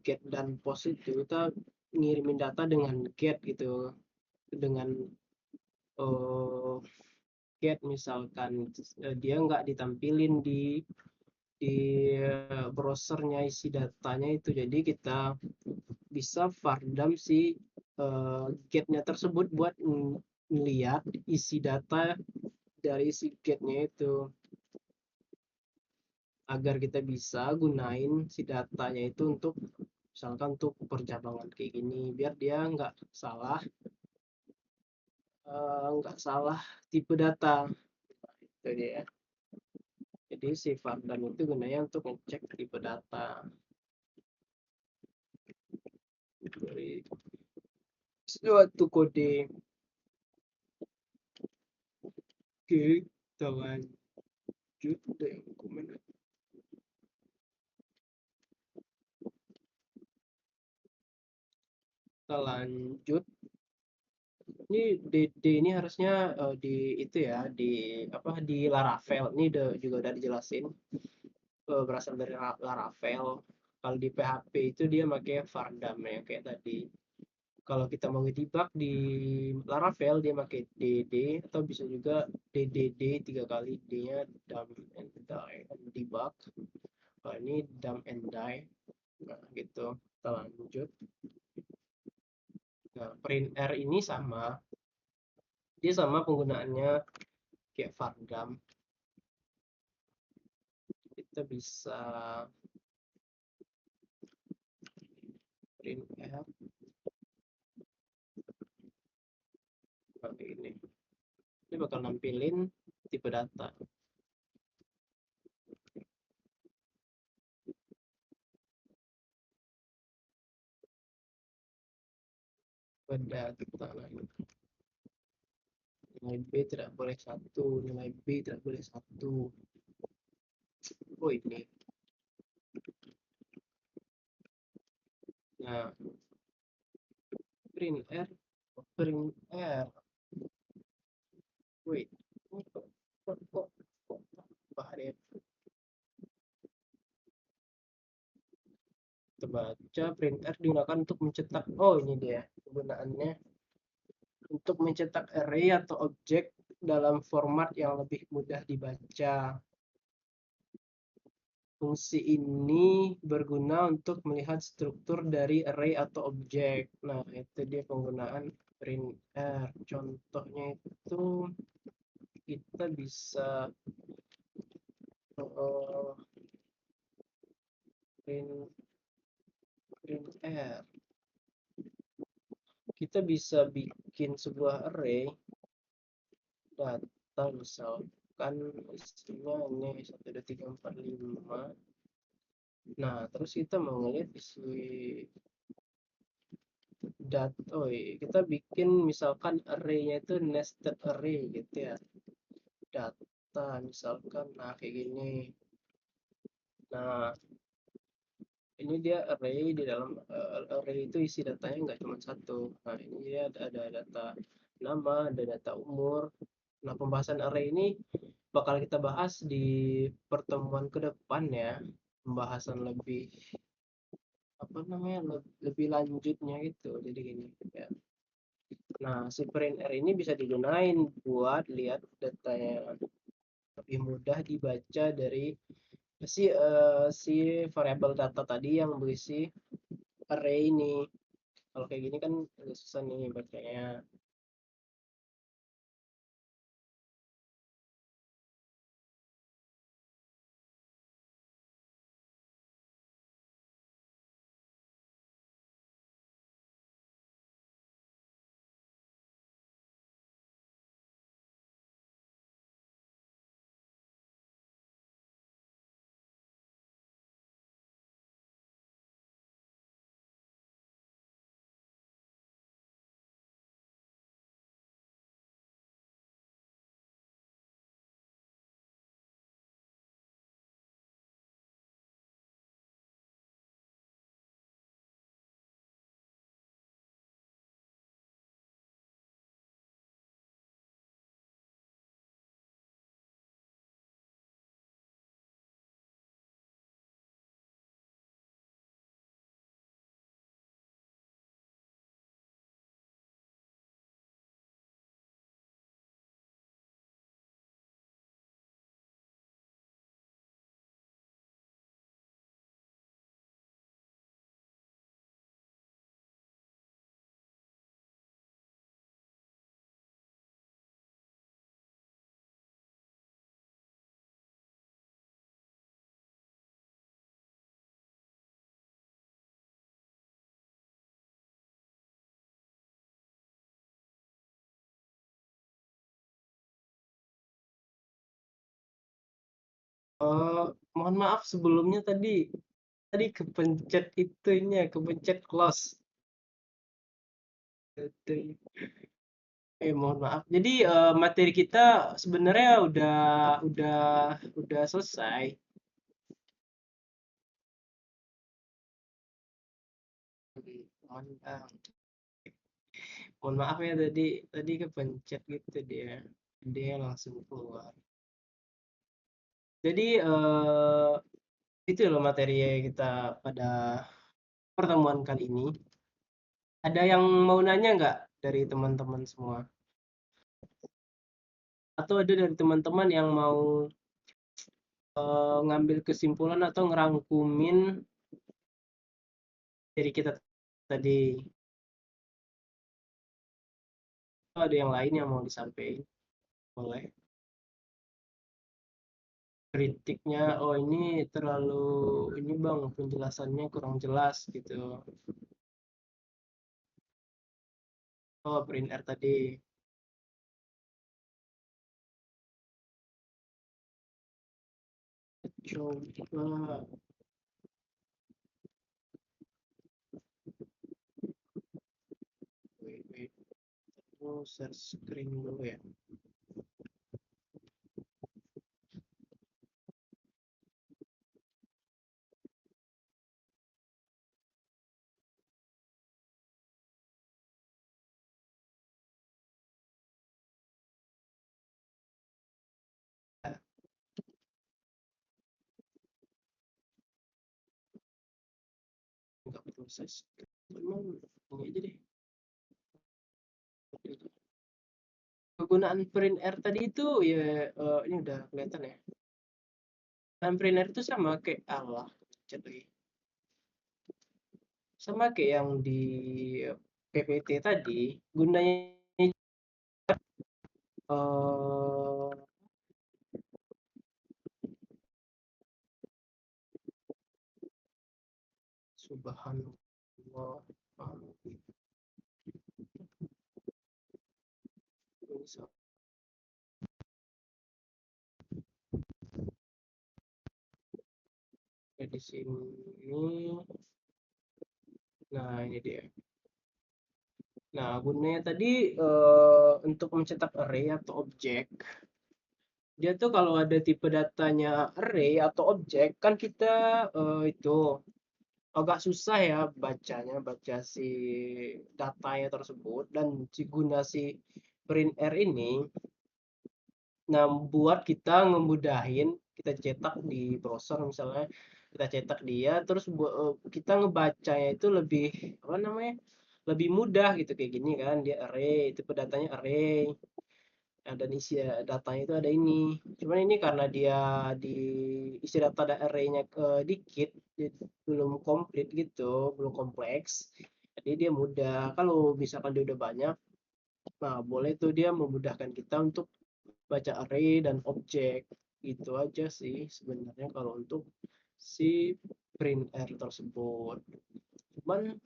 get dan post, itu kita ngirimin data dengan get gitu, dengan uh, get misalkan dia nggak ditampilin di browsernya isi datanya itu, jadi kita bisa vardam si getnya tersebut buat ngeliat isi data dari si getnya itu, agar kita bisa gunain si datanya itu untuk misalkan untuk percabangan kayak gini, biar dia nggak salah tipe data itu dia. Jadi si Vardam itu gunanya untuk ngecek tipe data dari suatu kode. Oke, kita lanjut deh komen. Kita lanjut. Ini DD ini harusnya di itu ya, di apa, di Laravel. Ini juga udah dijelasin, berasal dari Laravel. Kalau di PHP itu dia pakai Vardam ya kayak tadi. Kalau kita mau ngedebug di Laravel dia pakai DD, atau bisa juga DDD 3 kali, D-nya dump and die and debug. Kalau ini dump and die. Nah, gitu. Kita lanjut. Nah, print R ini sama. Dia sama penggunaannya kayak Vardam. Kita bisa print R seperti ini. Ini bakal nampilin tipe data. Pada kita lagi. Nilai B tidak boleh 1, nilai B tidak boleh 1. Oh ini. Nah, print R, print R. Wait, kok bahaya. Kita baca, print R digunakan untuk mencetak. Oh ini dia penggunaannya, untuk mencetak array atau objek dalam format yang lebih mudah dibaca. Fungsi ini berguna untuk melihat struktur dari array atau objek. Nah, itu dia penggunaan printr. Contohnya itu kita bisa printr. Kita bisa bikin sebuah array data, misalkan isinya ini 1 2 3 4 5. Nah, terus kita mau ngeliat isi data. Oh iya, kita bikin misalkan array-nya itu nested array gitu ya. Data misalkan, nah kayak gini. Nah, ini dia array, di dalam array itu isi datanya nggak cuma satu. Nah, ini dia ada data nama, ada data umur. Nah, pembahasan array ini bakal kita bahas di pertemuan ke depan ya. Pembahasan lebih apa namanya, lebih lanjutnya gitu. Jadi gini ya. Nah, si print R ini bisa digunain buat lihat data yang lebih mudah dibaca dari si variabel data tadi yang berisi array ini. Kalau kayak gini kan agak susah nih bacanya. Mohon maaf sebelumnya tadi kepencet itunya, kepencet close. Itu. Mohon maaf. Jadi materi kita sebenarnya udah selesai. Mohon, mohon maaf ya tadi kepencet gitu dia langsung keluar. Jadi itu loh materi kita pada pertemuan kali ini. Ada yang mau nanya nggak dari teman-teman semua? Atau ada dari teman-teman yang mau ngambil kesimpulan atau ngerangkumin dari kita tadi? Atau ada yang lain yang mau disampaikan? Boleh. Kritiknya, oh ini terlalu ini bang penjelasannya kurang jelas gitu. Oh print R tadi. Coba wait. Oh, share screen dulu ya. Nggak proses. Memang ini aja deh. Kegunaan print R tadi itu ya ini udah kelihatan ya. Dan print R itu sama kayak Allah. Chat lagi. Sama kayak yang di PPT tadi, gunanya eh subhanallah. Di sini. Nah, ini dia. Nah, gunanya tadi untuk mencetak array atau objek. Dia tuh kalau ada tipe datanya array atau objek, kan kita itu agak susah ya bacanya, baca si datanya tersebut dan si printr ini. Nah, buat kita ngemudahin, kita cetak di browser misalnya, kita cetak dia, terus kita ngebacanya itu lebih apa namanya? Lebih mudah gitu kayak gini kan, dia array, tipe datanya array. Nah, dan isi datanya itu ada ini. Cuman ini karena dia di isi data ada array-nya dikit, belum komplit gitu, belum kompleks. Jadi dia mudah. Kalau misalkan dia udah banyak, nah boleh tuh dia memudahkan kita untuk baca array dan objek. Itu aja sih sebenarnya kalau untuk si print R tersebut. Cuman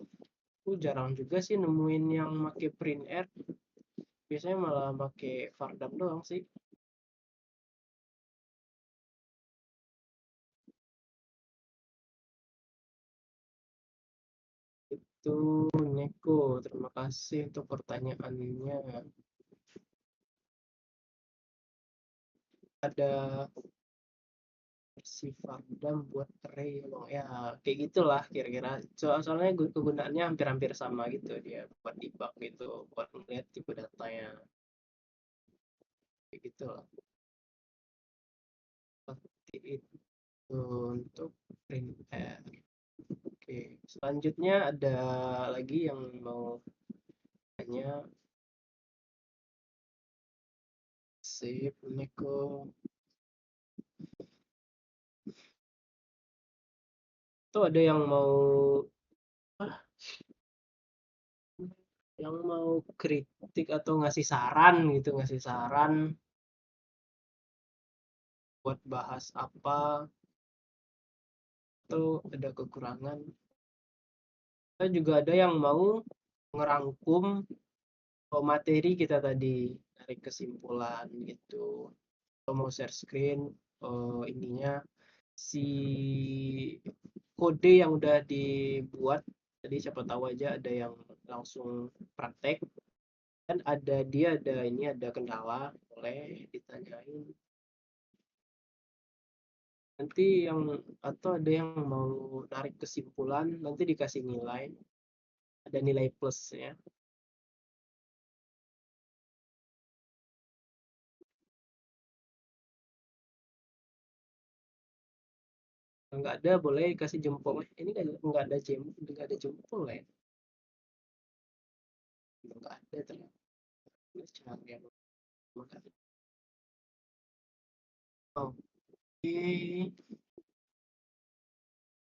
aku jarang juga sih nemuin yang pakai print R. Biasanya malah pakai Vardam doang sih. Itu Neko, terima kasih untuk pertanyaannya. Ada versi Vardam buat array loh ya, kayak gitulah kira-kira. Soalnya kegunaannya hampir-hampir sama gitu dia buat debug gitu, buat melihat tipe datanya kayak gitu lah. Seperti itu untuk print R. Oke, selanjutnya ada lagi yang mau tanya. Sip, Neko. Tuh ada yang mau kritik atau ngasih saran gitu, ngasih saran buat bahas apa atau ada kekurangan. Kita juga ada yang mau ngerangkum materi kita tadi, dari kesimpulan gitu. Atau mau share screen. ininya si kode yang udah dibuat. Jadi siapa tahu aja ada yang langsung praktek, kan ada kendala, boleh ditanyain nanti yang, atau ada yang mau narik kesimpulan nanti dikasih nilai, ada nilai plusnya. Nggak ada boleh kasih jempol, ini nggak ada nggak ada jempol ya, nggak ada ternyata. Cuma yang makan. Oke,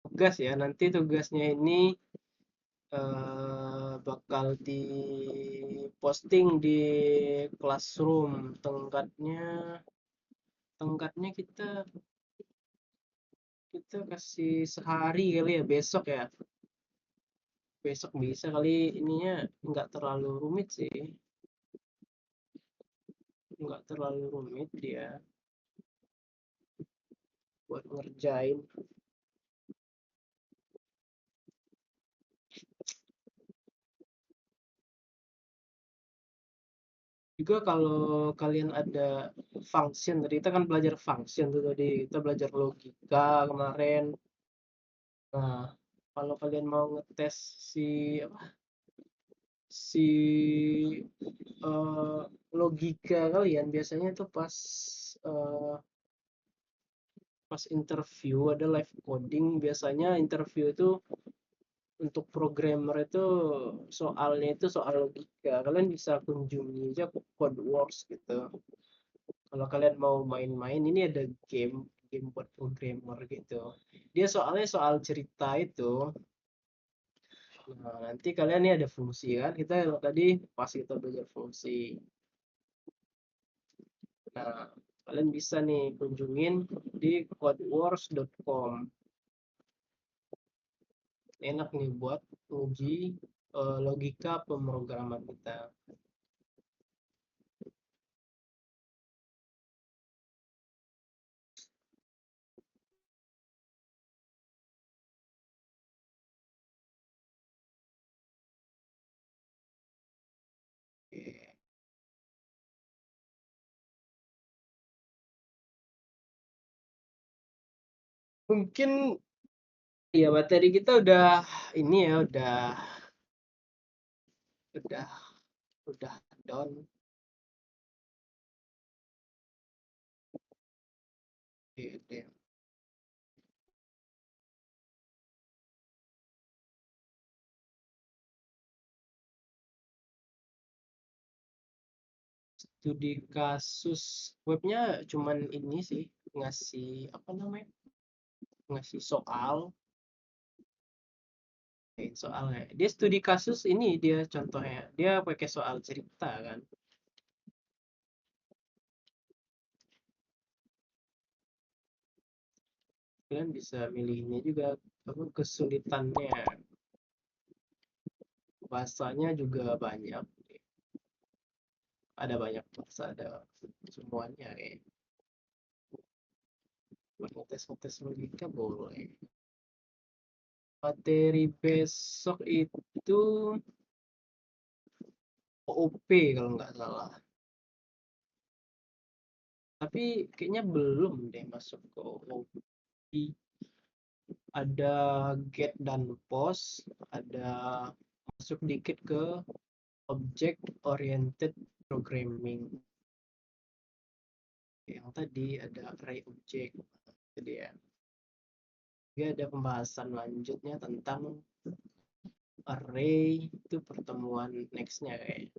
tugas ya, nanti tugasnya ini bakal diposting di Classroom. Tengkatnya kita kita kasih sehari kali ya, besok ya, besok bisa kali, ininya nggak terlalu rumit sih, nggak terlalu rumit dia buat ngerjain. Juga kalau kalian ada function, tadi kita kan belajar function tuh, tadi kita belajar logika kemarin. Nah, kalau kalian mau ngetes si apa, si eh, logika kalian biasanya itu eh, pas interview ada live coding, biasanya interview itu untuk programmer itu soalnya itu soal logika, kalian bisa kunjungi aja Code Wars gitu. Kalau kalian mau main-main, ini ada game game buat programmer gitu, dia soalnya soal cerita itu. Nah, nanti kalian ini ada fungsi kan, kita tadi pas kita belajar fungsi. Nah, kalian bisa nih kunjungin di codewars.com. Enak nih buat uji logika pemrograman kita. Oke. Mungkin ya materi kita udah ini ya, udah udah down. Oke. Studi kasus webnya cuman ini sih, ngasih apa namanya, ngasih soalnya dia studi kasus, ini dia contohnya dia pakai soal cerita kan, kalian bisa milihnya juga apa kesulitannya, bahasanya juga banyak, ada banyak bahasa, ada semuanya kayak buat ngetes logika boleh. Materi besok itu OOP kalau nggak salah, tapi kayaknya belum deh masuk ke OOP. Ada get dan post, ada masuk dikit ke object oriented programming, yang tadi ada array object. Jadi ya, dia ada pembahasan lanjutnya tentang array, itu pertemuan nextnya kayak.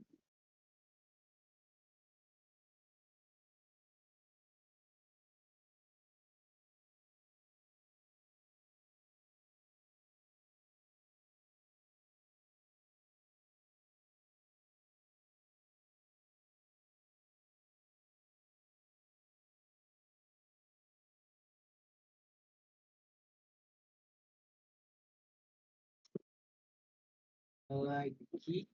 Lagi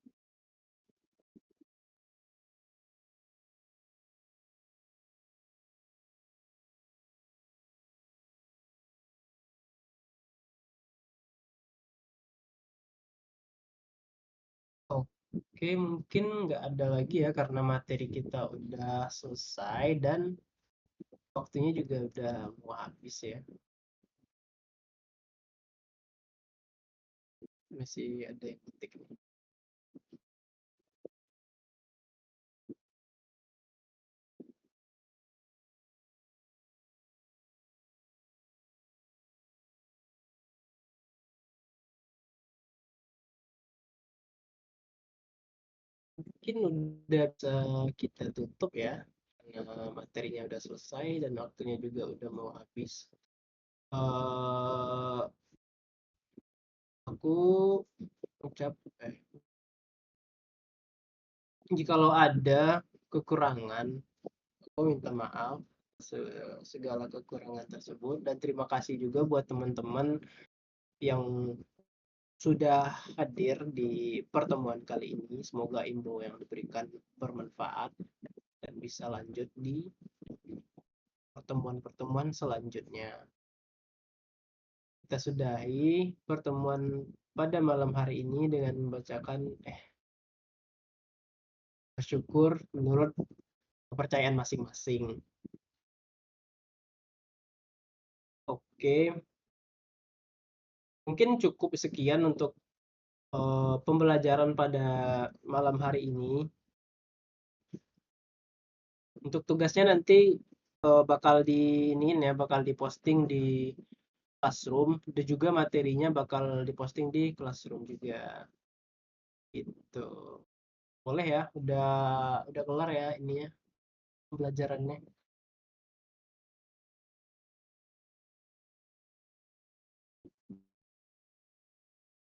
Oke, mungkin nggak ada lagi ya karena materi kita udah selesai dan waktunya juga udah mau habis ya. Masih ada yang penting nih. Mungkin udah bisa kita tutup ya. Karena materinya udah selesai dan waktunya juga udah mau habis. eh aku ucap jikalau ada kekurangan, aku minta maaf segala kekurangan tersebut dan terima kasih juga buat teman-teman yang sudah hadir di pertemuan kali ini. Semoga info yang diberikan bermanfaat dan bisa lanjut di pertemuan-pertemuan selanjutnya. Kita sudahi pertemuan pada malam hari ini dengan membacakan bersyukur menurut kepercayaan masing-masing. Oke, mungkin cukup sekian untuk pembelajaran pada malam hari ini. Untuk tugasnya nanti bakal bakal diposting di Classroom dan juga materinya bakal diposting di Classroom juga. Gitu. Boleh ya, udah kelar ya ininya pembelajarannya.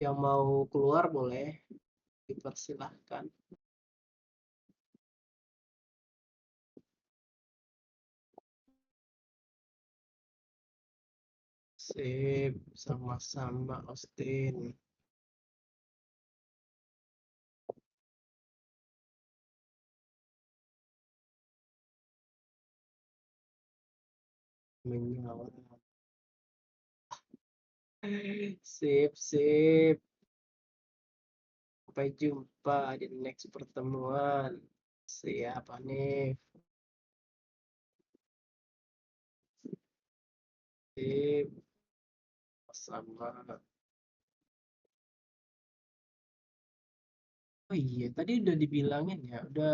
Yang mau keluar boleh dipersilahkan. Sip, sama-sama Austin. Menyala. Sip, sip. Sampai jumpa di next pertemuan. Siapa nih? Sip, sama. Oh iya, tadi udah dibilangin ya, udah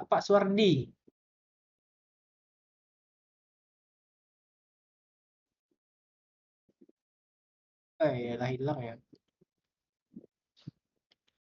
Pak Suwardi. Eh, ya lah hilang ya.